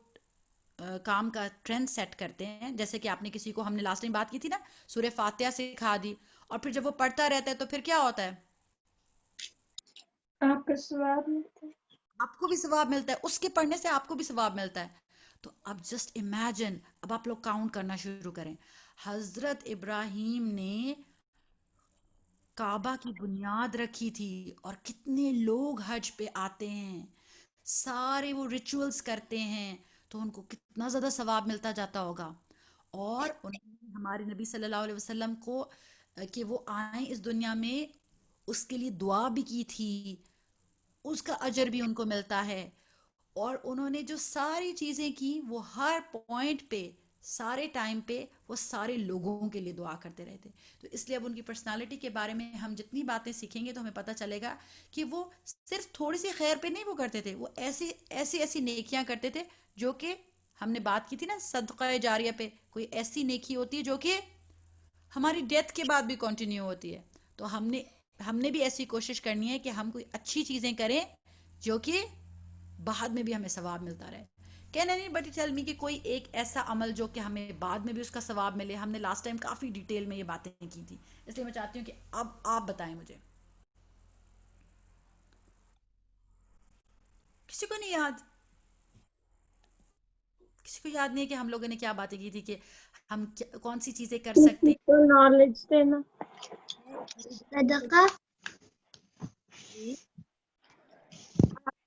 کام کا ٹرینڈ سیٹ کرتے ہیں، جیسے کہ آپ نے کسی کو، ہم نے لاسٹ ٹائم بات کی تھی نا، سورہ فاتحہ سکھا دی، اور پھر جب وہ پڑھتا رہتا ہے تو پھر کیا ہوتا ہے؟ آپ کا ثواب ملتا ہے. آپ کو بھی ثواب ملتا ہے، اس کے پڑھنے سے آپ کو بھی ثواب ملتا ہے. تو اب جسٹ امیجن، اب آپ لوگ کاؤنٹ کرنا شروع کریں. حضرت ابراہیم نے کعبہ کی بنیاد رکھی تھی اور کتنے لوگ حج پہ آتے ہیں، سارے وہ ریچولز کرتے ہیں، تو ان کو کتنا زیادہ ثواب ملتا جاتا ہوگا. اور انہوں نے ہمارے نبی صلی اللہ علیہ وسلم کو کہ وہ آئیں اس دنیا میں، اس کے لیے دعا بھی کی تھی، اس کا اجر بھی ان کو ملتا ہے. اور انہوں نے جو ساری چیزیں کی وہ ہر پوائنٹ پہ، سارے ٹائم پہ وہ سارے لوگوں کے لیے دعا کرتے رہتے. تو اس لیے اب ان کی پرسنالٹی کے بارے میں ہم جتنی باتیں سیکھیں گے تو ہمیں پتہ چلے گا کہ وہ صرف تھوڑی سی خیر پہ نہیں وہ کرتے تھے، وہ ایسی ایسی ایسی نیکیاں کرتے تھے جو کہ ہم نے بات کی تھی نا صدقہ جاریہ پہ، کوئی ایسی نیکی ہوتی ہے جو کہ ہماری ڈیتھ کے بعد بھی کنٹینیو ہوتی ہے. تو ہم نے بھی ایسی کوشش کرنی ہے کہ ہم کوئی اچھی چیزیں کریں جو کہ بعد میں بھی ہمیں ثواب ملتا رہے. Can anybody tell me کہ کوئی ایک ایسا عمل جو کہ ہمیں بعد میں بھی اس کا ثواب ملے؟ ہم نے لاسٹ ٹائم کافی ڈیٹیل میں یہ باتیں کی تھی، اس لیے میں چاہتی ہوں کہ اب آپ بتائیں مجھے. کسی کو نہیں یاد؟ کسی کو یاد نہیں ہے کہ ہم لوگوں نے کیا باتیں کی تھی کہ ہم کون سی چیزیں کر سکتے کسی کو نالج دینا. ہیں؟ صدقہ.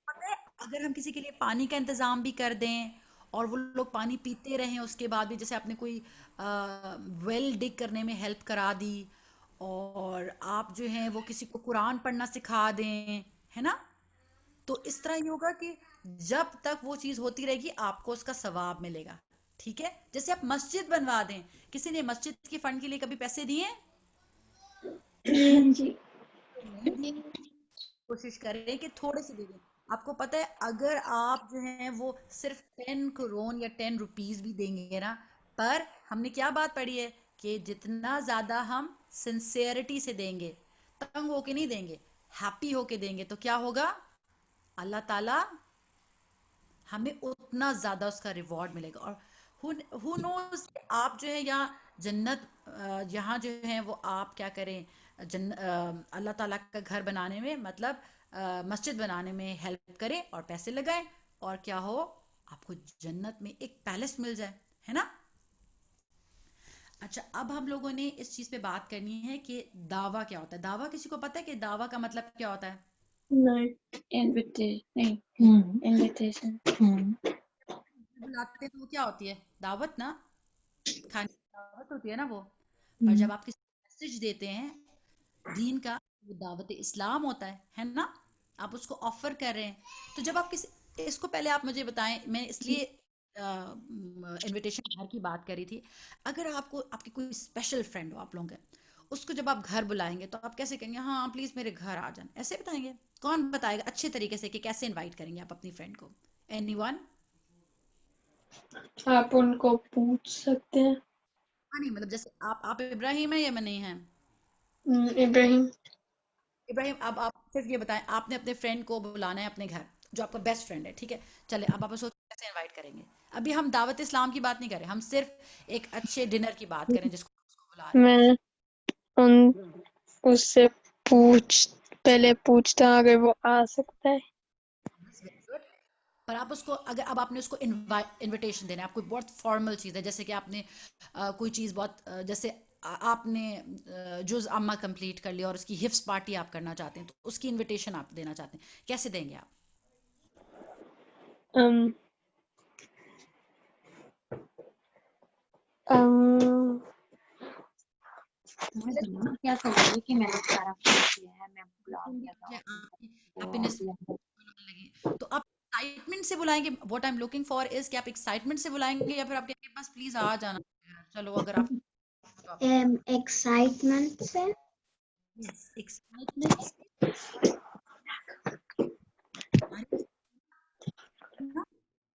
پتہ ہے اگر ہم کسی کے لیے پانی کا انتظام بھی کر دیں اور وہ لوگ پانی پیتے رہیں اس کے بعد بھی، جیسے آپ نے کوئی ویل ڈگ کرنے میں ہیلپ کرا دی، اور آپ جو ہیں وہ کسی کو قرآن پڑھنا سکھا دیں، ہے نا، تو اس طرح یہ ہوگا کہ جب تک وہ چیز ہوتی رہے گی آپ کو اس کا ثواب ملے گا. ٹھیک ہے، جیسے آپ مسجد بنوا دیں، کسی نے مسجد کے فنڈ کے لیے کبھی پیسے دیے؟ جی. نہیں دیے. کوشش کریں کہ تھوڑے سے دے دیں. آپ کو پتہ ہے اگر آپ جو ہیں وہ صرف 10 کرون یا 10 روپیز بھی دیں گے نا، پر ہم نے کیا بات پڑھی ہے کہ جتنا زیادہ ہم سنسیئرٹی سے دیں گے، تنگ ہو کے نہیں دیں گے، ہیپی ہو کے دیں گے، تو کیا ہوگا؟ اللہ تعالیٰ ہمیں اتنا زیادہ اس کا ریوارڈ ملے گا. اور who knows کہ آپ جو ہے یا جنت یہاں جو ہے وہ آپ کیا کریں، اللہ تعالیٰ کا گھر بنانے میں، مطلب مسجد بنانے میں ہیلپ کریں اور پیسے لگائیں، اور کیا ہو، آپ کو جنت میں ایک پیلس مل جائے، ہے نا. اچھا، اب ہم لوگوں نے اس چیز پہ بات کرنی ہے کہ دعویٰ کیا ہوتا ہے. دعویٰ کسی کو پتہ ہے کہ دعویٰ کا مطلب کیا ہوتا ہے؟ انویٹیشن. بلاتے ہیں تو وہ کیا ہوتی ہے؟ دعوت نا، کھانے کی دعوت ہوتی ہے نا وہ. پر جب آپ کسی میسج دیتے ہیں دین کا، وہ دعوت اسلام ہوتا ہے نا، آپ اس کو آفر کر رہے ہیں. تو جب آپ کسی، اس کو پہلے آپ مجھے بتائیں، میں اس لیے انویٹیشن گھر کی بات کری تھی. اگر آپ کو، آپ کی کوئی اسپیشل فرینڈ ہو آپ لوگوں کا، اس کو جب آپ گھر بلائیں گے تو آپ کیسے کہیں گے؟ ہاں پلیز میرے گھر آ جائیں، ایسے بتائیں گے؟ کون بتائے گا اچھے طریقے سے کہ کیسے انوائٹ کریں گے آپ اپنی فرینڈ کو؟ Any one? آپ ان کو پوچھ سکتے ہیں. ہاں نہیں، مطلب جیسے آپ ابراہیم ہیں یا میں نہیں ہیں؟ ابراہیم. ابراہیم، اب آپ صرف یہ بتائیں، آپ نے اپنے فرینڈ کو بلانا ہے اپنے گھر، جو آپ کا بیسٹ فرینڈ ہے، ٹھیک ہے، چلے اب آپ اس کو کیسے انوائٹ کریں گے؟ ابھی ہم دعوت اسلام کی بات نہیں کریں، ہم صرف ایک اچھے ڈنر کی بات کریں جس کو اس کو بلا رہے ہیں. میں اس سے پہلے پوچھتا ہوں اگر وہ آ سکتا ہے. That's very good. پر آپ اس کو، اگر اب آپ نے اس کو انویٹیشن دینا ہے، آپ کوئی بہت فارمل چیز ہے، جیسے کہ آپ نے کوئی چیز بہت، جیسے آپ نے جز اما کمپلیٹ کر لیا اور اس کی حفظ پارٹی آپ کرنا چاہتے ہیں، تو اس کی انویٹیشن آپ دینا چاہتے ہیں، کیسے دیں گے آپ؟ Um, um, کیا کروگی کہ میں نے سارا کچھ کیا ہے, میں بلا دیا تھا ہیپینس لگے تو آپ ایکسائٹمنٹ سے بلائیں گے. What I am looking for is کہ آپ ایکسائٹمنٹ سے بلائیں گے یا پھر آپ کہیں گے بس پلیز آ جانا. چلو اگر آپ ایکسائٹمنٹ سے. ایکسائٹمنٹ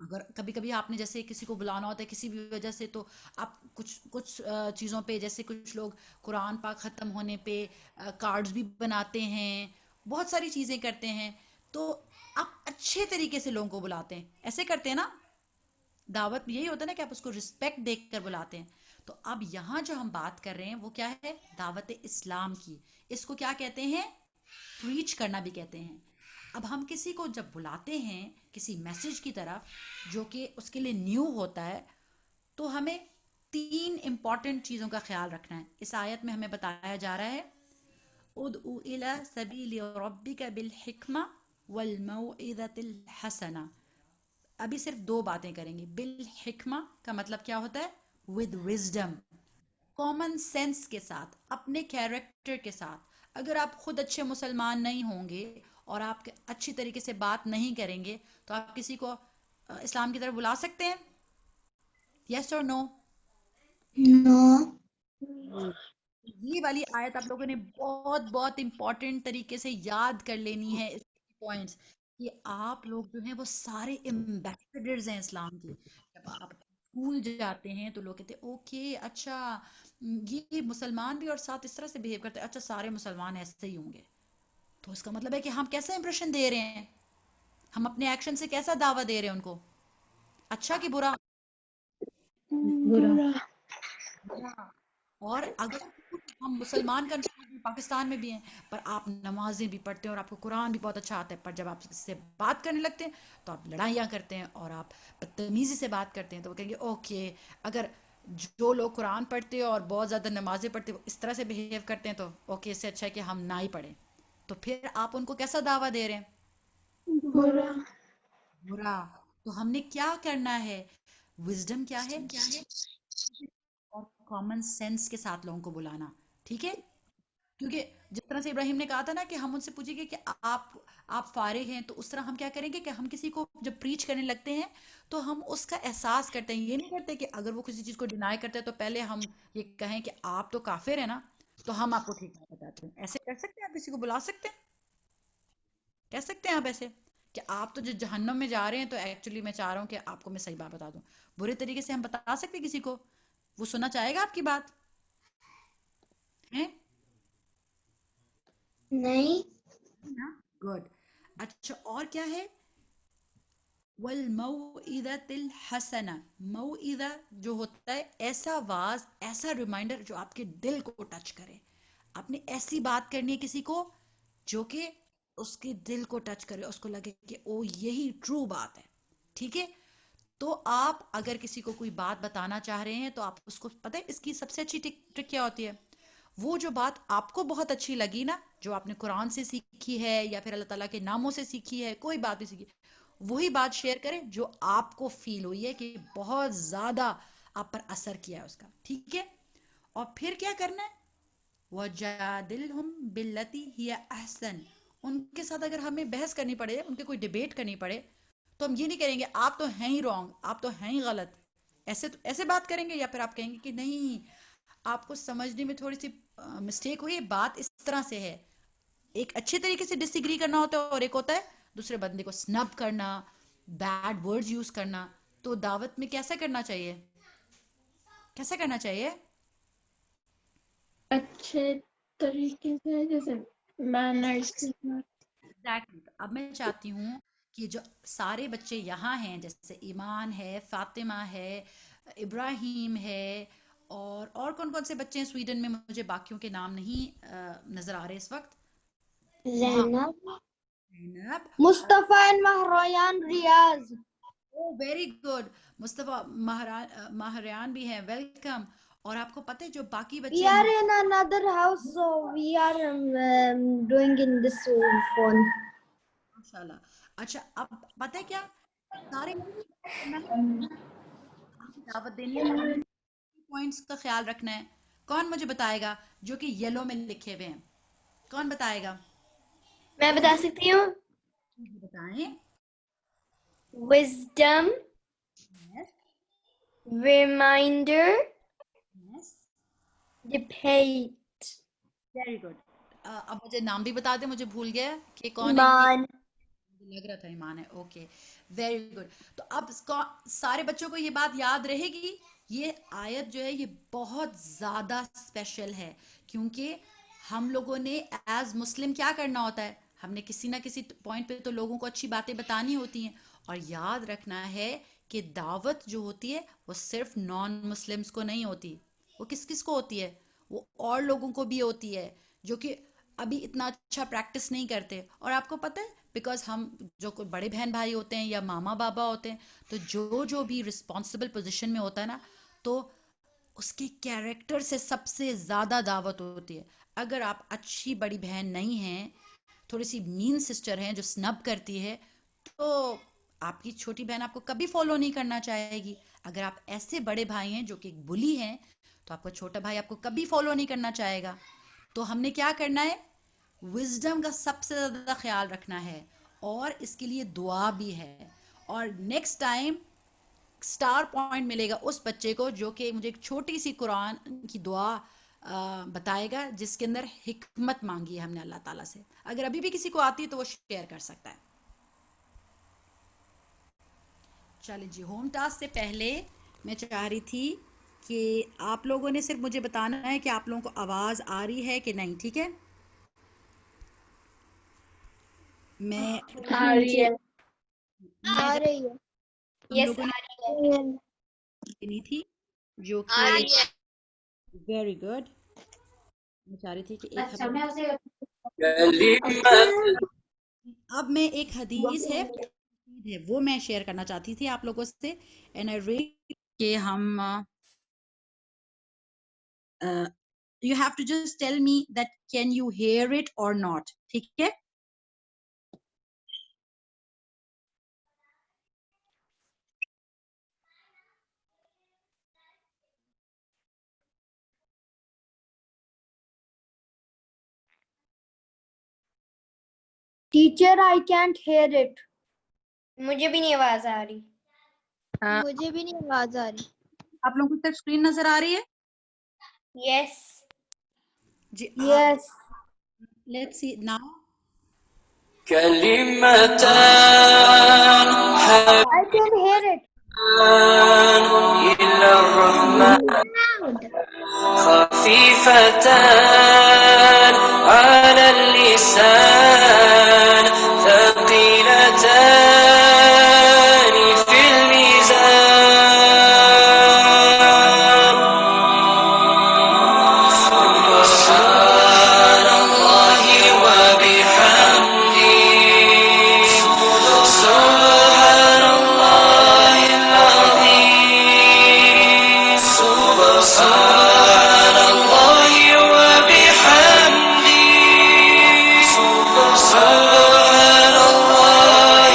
اگر کبھی کبھی آپ نے جیسے کسی کو بلانا ہوتا ہے کسی بھی وجہ سے, تو آپ کچھ چیزوں پہ, جیسے کچھ لوگ قرآن پاک ختم ہونے پہ کارڈز بھی بناتے ہیں, بہت ساری چیزیں کرتے ہیں, تو آپ اچھے طریقے سے لوگوں کو بلاتے ہیں, ایسے کرتے ہیں نا. دعوت یہی ہوتا ہے نا کہ آپ اس کو رسپیکٹ دے کر بلاتے ہیں. تو اب یہاں جو ہم بات کر رہے ہیں وہ کیا ہے, دعوت اسلام کی. اس کو کیا کہتے ہیں, پریچ کرنا بھی کہتے ہیں. اب ہم کسی کو جب بلاتے ہیں کسی میسج کی طرف جو کہ اس کے لیے نیو ہوتا ہے, تو ہمیں 3 امپورٹنٹ چیزوں کا خیال رکھنا ہے. اس آیت میں ہمیں بتایا جا رہا ہے ادعو الی سبیل ربک بالحکمہ والموعظۃ الحسنہ. ابھی صرف 2 باتیں کریں گے. بالحکمہ کا مطلب کیا ہوتا ہے, ود وزڈم, کامن سینس کے ساتھ, اپنے کیریکٹر کے ساتھ. اگر آپ خود اچھے مسلمان نہیں ہوں گے اور آپ اچھی طریقے سے بات نہیں کریں گے تو آپ کسی کو اسلام کی طرف بلا سکتے ہیں؟ یس اور نو؟ نو. یہ والی آیت آپ لوگوں نے بہت بہت امپورٹنٹ طریقے سے یاد کر لینی ہے. اس پوائنٹس کہ آپ لوگ جو ہیں وہ سارے ایمبیسڈرز ہیں اسلام کے. جب آپ اسکول جاتے ہیں تو لوگ کہتے ہیں اوکے اچھا یہ مسلمان بھی اور ساتھ اس طرح سے بہیو کرتے ہیں, اچھا سارے مسلمان ایسے ہی ہوں گے. تو اس کا مطلب ہے کہ ہم کیسا امپریشن دے رہے ہیں, ہم اپنے ایکشن سے کیسا دعویٰ دے رہے ہیں ان کو, اچھا کہ برا؟ برا. اور اگر ہم مسلمان کنٹری پاکستان میں بھی ہیں پر آپ نمازیں بھی پڑھتے ہیں اور آپ کو قرآن بھی بہت اچھا آتا ہے, پر جب آپ اس سے بات کرنے لگتے ہیں تو آپ لڑائیاں کرتے ہیں اور آپ بدتمیزی سے بات کرتے ہیں, تو وہ کہیں گے اوکے اگر جو لوگ قرآن پڑھتے ہیں اور بہت زیادہ نمازیں پڑھتے ہیں وہ اس طرح سے بہیو کرتے ہیں تو اوکے اس سے اچھا ہے کہ ہم نہ ہی پڑھیں. تو پھر آپ ان کو کیسا دعویٰ دے رہے ہیں, برا. برا. تو ہم نے کیا کرنا ہے, وزڈم کیا ہے اور کامن سینس کے ساتھ لوگوں کو بلانا. ٹھیک ہے, کیونکہ جس طرح سے ابراہیم نے کہا تھا نا کہ ہم ان سے پوچھیں گے کہ آپ فارغ ہیں, تو اس طرح ہم کیا کریں گے کہ ہم کسی کو جب پریچ کرنے لگتے ہیں تو ہم اس کا احساس کرتے ہیں. یہ نہیں کرتے کہ اگر وہ کسی چیز کو ڈینائی کرتے ہیں تو پہلے ہم یہ کہیں کہ آپ تو کافر ہیں نا, تو ہم آپ کو ٹھیک نہیں بتاتے ہیں. ایسے کر سکتے ہیں, آپ کسی کو بلا سکتے ہیں, کہہ سکتے ہیں آپ ایسے کہ آپ تو جو جہنم میں جا رہے ہیں, تو ایکچولی میں چاہ رہا ہوں کہ آپ کو میں صحیح بات بتا دوں. برے طریقے سے ہم بتا سکتے ہیں کسی کو, وہ سننا چاہے گا آپ کی بات ہے نہیں. گڈ. اچھا اور کیا ہے, والموعظۃ الحسنہ. موعظہ جو ہوتا ہے ایسا واز, ایسا ریمائنڈر جو آپ کے دل کو ٹچ کرے. آپ نے ایسی بات کرنی ہے کسی کو جو کہ اس کے دل کو ٹچ کرے, اس کو لگے کہ او یہی ٹرو بات ہے. ٹھیک ہے, تو آپ اگر کسی کو کوئی بات بتانا چاہ رہے ہیں تو آپ اس کو پتہ ہے اس کی سب سے اچھی ٹرک کیا ہوتی ہے, وہ جو بات آپ کو بہت اچھی لگی نا, جو آپ نے قرآن سے سیکھی ہے یا پھر اللہ تعالیٰ کے ناموں سے سیکھی ہے, کوئی بات نہیں سیکھی, وہی بات شیئر کریں جو آپ کو فیل ہوئی ہے کہ بہت زیادہ آپ پر اثر کیا ہے اس کا. ٹھیک ہے, اور پھر کیا کرنا ہے, وَجَادِلْهُمْ بِالَّتِي هِيَ أَحْسَنُ. ان کے ساتھ اگر ہمیں بحث کرنی پڑے, ان کے کوئی ڈیبیٹ کرنی پڑے, تو ہم یہ نہیں کریں گے آپ تو ہیں ہی رانگ, آپ تو ہیں ہی غلط, ایسے بات کریں گے, یا پھر آپ کہیں گے کہ نہیں آپ کو سمجھنے میں تھوڑی سی مسٹیک ہوئی ہے, بات اس طرح سے ہے. ایک اچھے طریقے سے ڈس ایگری کرنا ہوتا ہے اور ایک ہوتا ہے دوسرے بندے کو سنب کرنا, بیڈ ورڈز یوز کرنا. تو دعوت میں کیسا کرنا چاہیے, کیسا کرنا چاہیے, اچھے طریقے سے, جیسے مینرز کے ساتھ. ایگزیکٹلی. اب میں چاہتی ہوں کہ جو سارے بچے یہاں ہیں, جیسے ایمان ہے, فاطمہ ہے, ابراہیم ہے, اور کون کون سے بچے ہیں سویڈن میں, مجھے باقیوں کے نام نہیں نظر آ رہے اس وقت. وہاں Zainab, Zainab, Mustafa and Mehriyan Riaz. Oh very good, Mustafa Mehriyan بھی ہیں, ویلکم. اور آپ کو پتہ ہے جو باقی We بچے are in another house, so we are doing in this phone. ماشاء اللہ. اچھا اب پتہ ہے کیا, سارے کرنا ہے, دعوت دینی ہے تو ہم نے پوائنٹس کا خیال رکھنا ہے. کون مجھے بتائے گا جو کہ یلو میں لکھے ہوئے ہیں؟ کون بتائے گا؟ میں بتا سکتی ہوں. بتائیں. Wisdom, Yes, reminder, yes. debate. Very good. اب مجھے نام بھی بتا دیں، مجھے بھول گیا کہ کون ہے یہ. ایمان. مجھے لگ رہا تھا ایمان ہے. Okay very good. تو اب سارے بچوں کو یہ بات یاد رہے گی. یہ آیت جو ہے یہ بہت زیادہ اسپیشل ہے، کیونکہ ہم لوگوں نے ایز مسلم کیا کرنا ہوتا ہے، ہم نے کسی نہ کسی پوائنٹ پہ تو لوگوں کو اچھی باتیں بتانی ہوتی ہیں، اور یاد رکھنا ہے کہ دعوت جو ہوتی ہے وہ صرف نان مسلمس کو نہیں ہوتی، وہ کس کس کو ہوتی ہے، وہ اور لوگوں کو بھی ہوتی ہے جو کہ ابھی اتنا اچھا پریکٹس نہیں کرتے. اور آپ کو پتہ ہے بیکاز ہم جو کوئی بڑے بہن بھائی ہوتے ہیں یا ماما بابا ہوتے ہیں، تو جو بھی رسپانسبل پوزیشن میں ہوتا ہے نا، تو اس کے کیریکٹر سے سب سے زیادہ دعوت ہوتی ہے. اگر آپ اچھی بڑی بہن نہیں ہیں، تھوڑی سی مین سسٹر ہیں جو سنب کرتی ہے، تو آپ کی چھوٹی بہن آپ کو کبھی فالو نہیں کرنا چاہے گی. اگر آپ ایسے بڑے بھائی ہیں جو کہ بلی ہیں، تو آپ کا چھوٹا بھائی آپ کو کبھی فالو نہیں کرنا چاہے گا. تو ہم نے کیا کرنا ہے، وزڈم کا سب سے زیادہ خیال رکھنا ہے، اور اس کے لیے دعا بھی ہے. اور نیکسٹ ٹائم سٹار پوائنٹ ملے گا اس بچے کو جو کہ مجھے ایک چھوٹی سی قرآن کی دعا بتائے گا جس کے اندر حکمت مانگی ہے ہم نے اللہ تعالیٰ سے. اگر ابھی بھی کسی کو آتی ہے تو وہ شیئر کر سکتا ہے. چلے جی، ہوم ٹاسک سے پہلے میں چاہ رہی تھی کہ آپ لوگوں نے صرف مجھے بتانا ہے کہ آپ لوگوں کو آواز آ رہی ہے کہ نہیں. ٹھیک ہے، میں آ رہی ہے. میں آ جب رہی ہے. ہم یس لوگوں آ رہی ہے. نے نہیں تھی جو آ کہ رہی ہے. ویری گڈ، میں چاہ رہی تھی کہ ایک اچھا میں اسے اب میں ایک حدیث ہے وہ میں شیئر کرنا چاہتی تھی آپ لوگوں سے. اینڈ آئی ریڈ کہ ہم you have to just tell me that can you hear it or not. ٹھیک ہے، teacher I can't hear it. مجھے بھی نہیں آواز آ رہی. مجھے بھی نہیں آواز آ رہی. آپ لوگوں کو صرف اسکرین نظر آ رہی ہے؟ یس. جی یس. Let's see now. كلمتان I can hear it. حبيبان إلى الرحمن خفيفتان على اللسان ثقيلتان في الميزان سبحان الله وبحمده سبحان الله العظيم سبحان الله وبحمده سبحان الله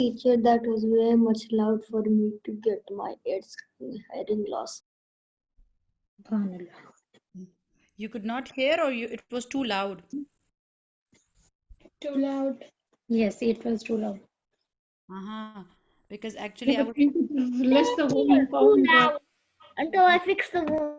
Teacher, that was very much loud for me to get my hearing loss. You could not hear, or it was too loud? Too loud. Yes, it was too loud. Uh-huh. Because actually I But was it is less the volume found, but Until I fix the wound.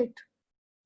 it.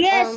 Yes.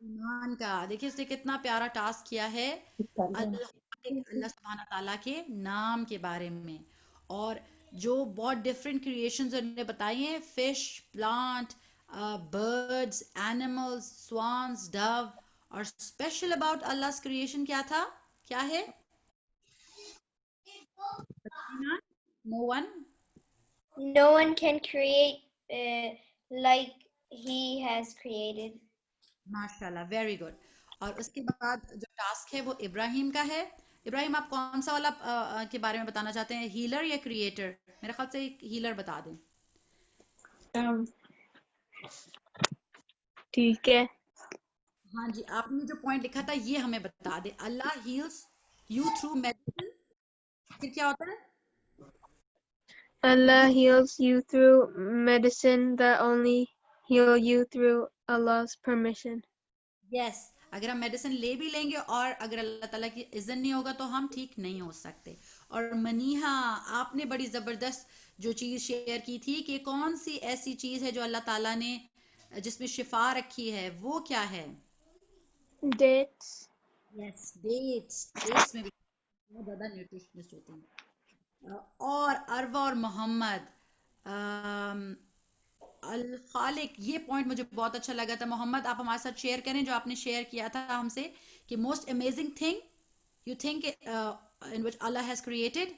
ایمان کا دیکھیے اس نے کتنا پیارا ٹاسک کیا ہے اللہ سبحانہ تعالیٰ کے نام کے بارے میں، اور جو بہت ڈفرینٹ کریشنز انہوں نے بتائی ہیں، fish, plant, birds, animals, swans, dove, اور اسپیشل اباؤٹ اللہ کریشن کیا تھا، کیا ہے؟ No one. No one can create like he has created. ماشاء اللہ، ویری گڈ. اور اس کے بعد جو ٹاسک ہے وہ ابراہیم کا ہے. ابراہیم آپ کون سا والا کے بارے میں بتانا چاہتے ہیں، ہیلر یا کریٹر؟ میرے خیال سے ہیلر بتا دیں. ٹھیک ہے. ہاں جی، آپ نے جو پوائنٹ لکھا تھا یہ ہمیں بتا دیں. اللہ ہیلز یو تھرو میڈیسن، پھر کیا ہوتا ہے؟ Allah heals you through medicine that only heal you through Allah's permission. یس، اگر ہم میڈیسن لے بھی لیں گے اور اگر اللہ تعالیٰ کی اذن نہیں ہوگا تو ہم ٹھیک نہیں ہو سکتے. اور منیحا، آپ نے بڑی زبردست جو چیز شیئر کی تھی کہ کون سی ایسی چیز ہے جو اللہ تعالیٰ نے جس میں شفا رکھی ہے، وہ کیا ہے؟ Dates. یس، ڈیٹس میں بھی بہت زیادہ نیوٹریشنسٹ ہوتے ہیں. اور اروا اور محمد الخالق، یہ پوائنٹ مجھے بہت اچھا لگا تھا. محمد آپ ہمارے ساتھ شیئر کریں جو آپ نے شیئر کیا تھا ہم سے کہ most amazing thing you think in which Allah has created.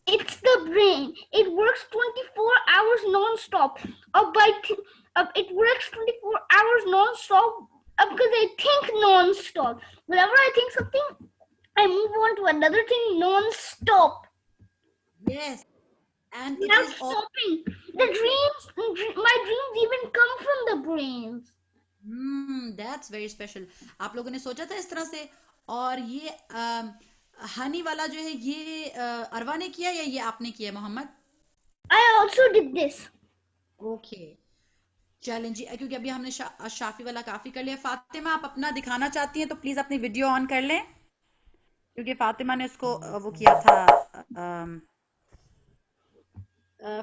It's the brain. It works 24 hours non-stop. It works 24 hours non-stop because I think non-stop. Whenever I think something, I move on to another thing non-stop. Yes, and it Without is all stopping. My dreams even come from the brains. that's very special. آپ لوگوں نے سوچا تھا اس طرح سے؟ اور یہ ہنی والا جو ہے یہ اروا نے کیا یا یہ آپ نے کیا محمد؟ I also did this. Okay چلیں جی، کیونکہ ابھی ہم نے شافی والا کافی کر لیا. فاطمہ آپ اپنا دکھانا چاہتی ہیں تو پلیز اپنی ویڈیو آن کر لیں، کیونکہ فاطمہ نے اس کو وہ کیا تھا.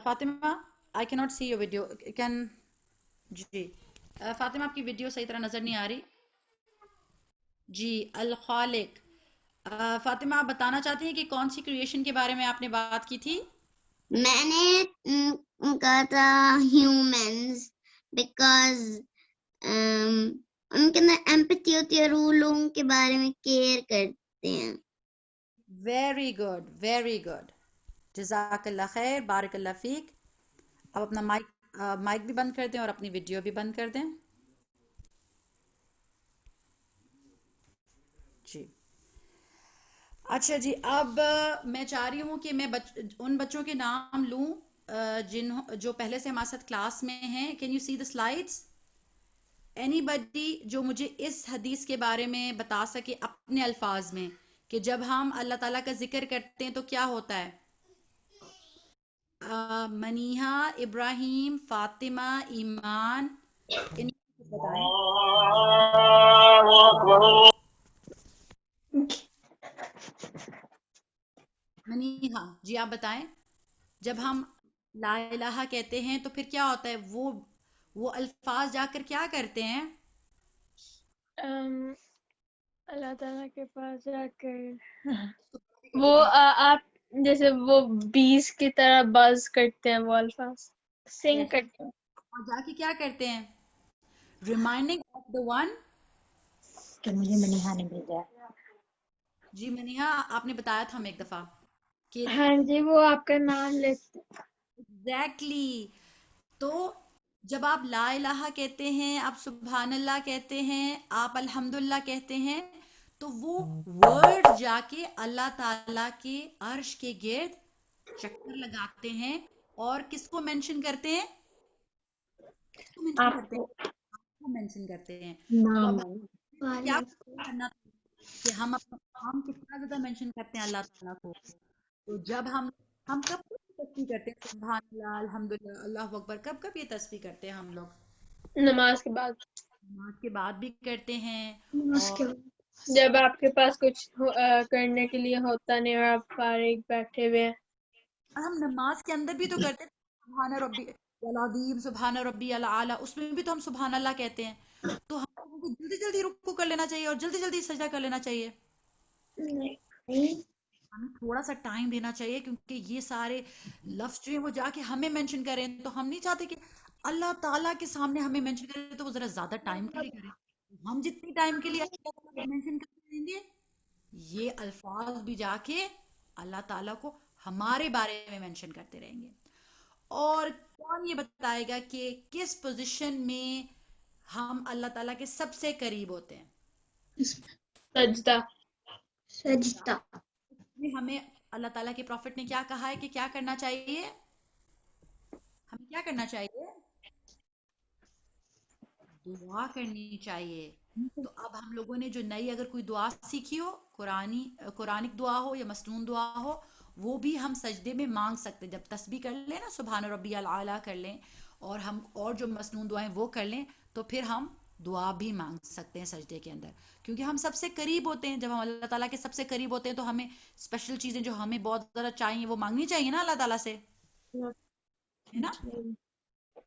Fatima I can not see your video. Can جی فاطمہ آپ کی ویڈیو صحیح طرح نظر نہیں آ رہی. جی الخالق، فاطمہ آپ بتانا چاہتی ہیں کہ کون سی کریشن کے بارے میں آپ نے بات کی تھی؟ میں نے کہا تھا ہیومنز، بیکاز ان کے اندر ایمپتھی ہوتی ہے، روح لوگوں کے بارے میں کیئر کرتے ہیں. ویری گڈ، ویری گڈ، جزاک اللہ خیر، بارک اللہ فیک. اب اپنا مائک بھی بند کر دیں اور اپنی ویڈیو بھی بند کر دیں. جی اچھا جی، اب میں چاہ رہی ہوں کہ میں ان بچوں کے نام لوں جو پہلے سے ہمارے ساتھ کلاس میں ہیں. Can you see the slides? Anybody جو مجھے اس حدیث کے بارے میں بتا سکے اپنے الفاظ میں کہ جب ہم اللہ تعالیٰ کا ذکر کرتے ہیں تو کیا ہوتا ہے؟ منیحا، ابراہیم، فاطمہ، ایمان، ان بتائیں. منیحا جی آپ بتائیں، جب ہم لا الہ کہتے ہیں تو پھر کیا ہوتا ہے؟ وہ الفاظ جا کر کیا کرتے ہیں؟ اللہ تعالیٰ کے پاس جا کر وہ آپ جیسے وہ بیس کی طرح بز کرتے ہیں، وہ الفاظ سنگ کرتے ہیں اور جا کے کیا کرتے ہیں؟ Reminding of the one. کہ مجھے منیحا نے بھیجا. جی منیحا آپ نے بتایا تھا ہمیں ایک دفعہ کہ ہاں جی، وہ آپ کا نام لیتے. ایگزیکٹلی. تو جب آپ لا الہ کہتے ہیں، آپ سبحان اللہ کہتے ہیں، آپ الحمدللہ کہتے ہیں، تو وہ ورڈ جا کے اللہ تعالیٰ کے عرش کے گرد چکر لگاتے ہیں اور کس کو مینشن کرتے ہیں؟ کس کو مینشن کرتے ہیں؟ آپ کو مینشن کرتے ہیں. تو اب کیا کرنا کہ ہم کتنا زیادہ مینشن کرتے ہیں اللہ تعالیٰ کو. تو جب ہم کب تسبیح کرتے ہیں؟ سبحان اللہ، الحمدللہ، اللہ اکبر، کب یہ تسبیح کرتے ہیں ہم لوگ؟ نماز کے بعد. نماز کے بعد بھی کرتے ہیں، اور جب آپ کے پاس کچھ کرنے کے لیے ہوتا نہیں اور آپ فارغ بیٹھے ہوئے ہیں. ہم نماز کے اندر بھی تو کرتے ہیں سبحان ربی العظیم، سبحان ربی العالی، اس میں بھی تو ہم سبحان اللہ کہتے ہیں. تو ہم ان کو جلدی جلدی رکوع کر لینا چاہیے اور جلدی جلدی سجدہ کر لینا چاہیے؟ ہمیں تھوڑا سا ٹائم دینا چاہیے، کیونکہ یہ سارے لفظ جو ہیں وہ جا کے ہمیں مینشن کریں، تو ہم نہیں چاہتے کہ اللہ تعالیٰ کے سامنے ہمیں مینشن کرے تو وہ ذرا زیادہ ٹائم کے لیے کرے. ہم جتنی ٹائم کے لیے اللہ تعالیٰ کو مینشن کرتے رہیں گے، یہ الفاظ بھی جا کے اللہ تعالیٰ کو ہمارے بارے میں مینشن کرتے رہیں گے. اور کون یہ بتائے گا کہ کس پوزیشن میں ہم اللہ تعالیٰ کے سب سے قریب ہوتے ہیں؟ سجدہ. سجدہ. ہمیں اللہ تعالیٰ کے پروفٹ نے کیا کہا ہے کہ کیا کرنا چاہیے؟ ہمیں کیا کرنا چاہیے؟ دعا کرنی چاہیے. تو اب ہم لوگوں نے جو نئی اگر کوئی دعا سیکھی ہو، قرآنک دعا ہو یا مسنون دعا ہو، وہ بھی ہم سجدے میں مانگ سکتے. جب تسبیح کر لیں نا، سبحان ربی الاعلیٰ کر لیں، اور ہم اور جو مسنون دعائیں وہ کر لیں، تو پھر ہم دعا بھی مانگ سکتے ہیں سجدے کے اندر. کیونکہ ہم سب سے قریب ہوتے ہیں. جب ہم اللہ تعالیٰ کے سب سے قریب ہوتے ہیں تو ہمیں اسپیشل چیزیں جو ہمیں بہت زیادہ چاہیے وہ مانگنی چاہیے نا اللہ تعالیٰ سے، ہے نا؟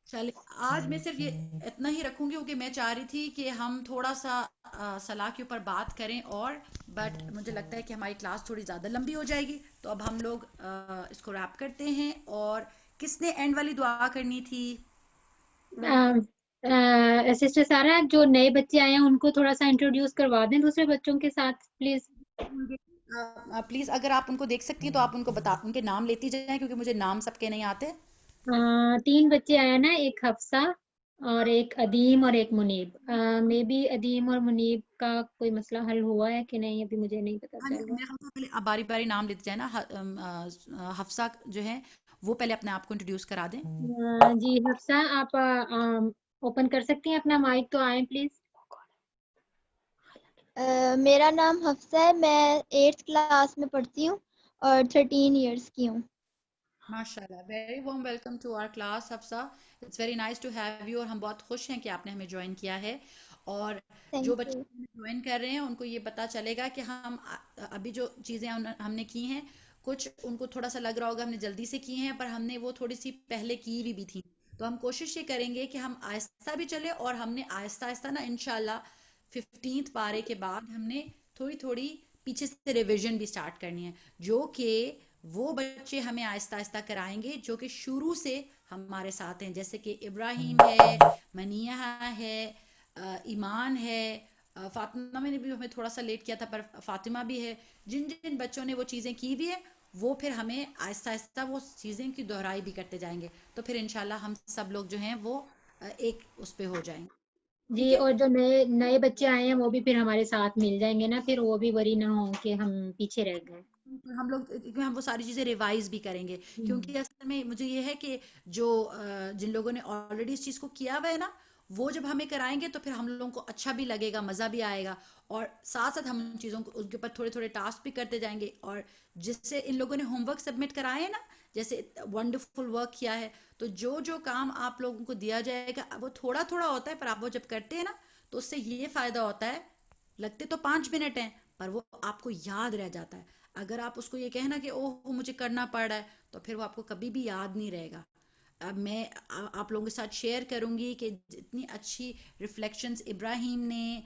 چلے آج میں صرف یہ اتنا ہی رکھوں گی، کیونکہ میں چاہ رہی تھی کہ ہم تھوڑا سا صلاح کے اوپر بات کریں، اور بٹ مجھے لگتا ہے کہ ہماری کلاس تھوڑی زیادہ لمبی ہو جائے گی، تو اب ہم لوگ اس کو ریپ کرتے ہیں. اور کس نے اینڈ والی دعا کرنی تھی؟ سسٹر سارا، جو نئے بچے آئے ہیں ان کو تھوڑا سا انٹروڈیوس کروا دیں دوسرے بچوں کے ساتھ پلیز. پلیز اگر آپ ان کو دیکھ سکتی ہیں تو آپ ان کو ان کے نام لیتی جائیں، کیونکہ مجھے نام سب کے نہیں آتے. 3 بچے آئے نا، ایک حفصہ اور ایک ادیم اور ایک منیب. مے بی ادیم اور منیب کا کوئی مسئلہ حل ہوا ہے کہ نہیں، ابھی مجھے نہیں پتا چل رہا. میرے خیال سے پہلے آپ باری باری نام لیتے جائیں نا. حفصہ جو ہے وہ پہلے اپنے آپ کو انٹروڈیوس کرا دیں. جی حفصہ، آپ اوپن کر سکتی ہیں اپنا مائک، تو آئیں پلیز. میرا نام حفصہ ہے، میں 8th کلاس میں پڑھتی ہوں اور 13 ایئرس کی ہوں. ماشاء اللہ، very warm welcome to our class Hafsa. It's very nice to have you, اور ہم بہت خوش ہیں کہ آپ نے ہمیں جوائن کیا ہے. اور جو تھینک بچے یو. جوائن کر رہے ہیں ان کو یہ پتا چلے گا کہ ہم ابھی جو چیزیں ہم نے کی ہیں، کچھ ان کو تھوڑا سا لگ رہا ہوگا ہم نے جلدی سے کی ہیں، پر ہم نے وہ تھوڑی سی پہلے کی بھی تھی. تو ہم کوشش یہ کریں گے کہ ہم آہستہ بھی چلے، اور ہم نے آہستہ آہستہ نا انشاءاللہ 15th پارے کے بعد ہم نے تھوڑی تھوڑی پیچھے سے ریویژن بھی سٹارٹ کرنی ہے، جو کہ وہ بچے ہمیں آہستہ آہستہ کرائیں گے جو کہ شروع سے ہمارے ساتھ ہیں، جیسے کہ ابراہیم ہے، منیہ ہے، ایمان ہے، فاطمہ میں نے بھی ہمیں تھوڑا سا لیٹ کیا تھا پر فاطمہ بھی ہے. جن جن بچوں نے وہ چیزیں کی بھی ہے، وہ پھر ہمیں آہستہ آہستہ وہ چیزیں کی دہرائی بھی کرتے جائیں گے، تو پھر انشاءاللہ ہم سب لوگ جو ہیں وہ ایک اس پہ ہو جائیں گے. جی، ٹھیک ہے؟ اور جو نئے بچے آئے ہیں وہ بھی پھر ہمارے ساتھ مل جائیں گے نا، پھر وہ بھی وری نہ ہوں کہ ہم پیچھے رہ گئے. ہم لوگ کیونکہ ہم وہ ساری چیزیں ریوائز بھی کریں گے، کیونکہ اصل میں مجھے یہ ہے کہ جو جن لوگوں نے آلریڈی اس چیز کو کیا ہوا ہے نا، وہ جب ہمیں کرائیں گے تو پھر ہم لوگوں کو اچھا بھی لگے گا، مزہ بھی آئے گا، اور ساتھ ساتھ ہم ان چیزوں کو ان کے اوپر تھوڑے تھوڑے ٹاسک بھی کرتے جائیں گے. اور جس سے ان لوگوں نے ہوم ورک سبمٹ کرائے ہیں نا، جیسے ونڈرفل ورک کیا ہے، تو جو جو کام آپ لوگوں کو دیا جائے گا وہ تھوڑا تھوڑا ہوتا ہے، پر آپ وہ جب کرتے ہیں نا تو اس سے یہ فائدہ ہوتا ہے، لگتے تو 5 منٹ ہیں پر وہ آپ کو یاد رہ جاتا ہے. اگر آپ اس کو یہ کہنا کہ اوہ مجھے کرنا پڑ رہا ہے، تو پھر وہ آپ کو کبھی بھی یاد نہیں رہے گا. اب میں آپ لوگوں کے ساتھ شیئر کروں گی کہ جتنی اچھی ریفلیکشنز ابراہیم نے،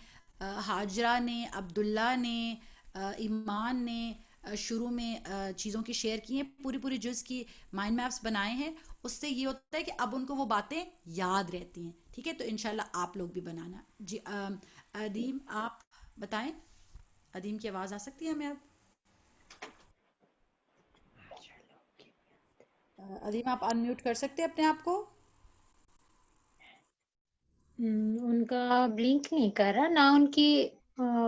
حاجرہ نے، عبداللہ نے، ایمان نے شروع میں چیزوں کی شیئر کی ہیں، پوری پوری جز کی مائنڈ میپس بنائے ہیں، اس سے یہ ہوتا ہے کہ اب ان کو وہ باتیں یاد رہتی ہیں. ٹھیک ہے؟ تو انشاءاللہ آپ لوگ بھی بنانا. جی ادیم آپ بتائیں. ادیم کی آواز آ سکتی ہے ہمیں اب؟ ادیم آپ ان میوٹ کر سکتے ہیں اپنے آپ کو؟ ان کا بلنک نہیں کر رہا، نہ ان کی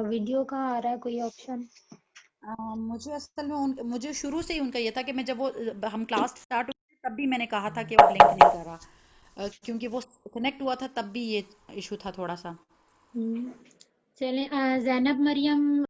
ویڈیو کا آ رہا ہے کوئی آپشن. مجھے اصل میں مجھے شروع سے ہی ان کا یہ تھا کہ میں جب وہ ہم کلاس سٹارٹ ہوئی تب بھی میں نے کہا تھا کہ وہ بلنک نہیں کر رہا، کیونکہ وہ کنیکٹ ہوا تھا تب بھی یہ ایشو تھا تھوڑا سا. چلیں زینب مریم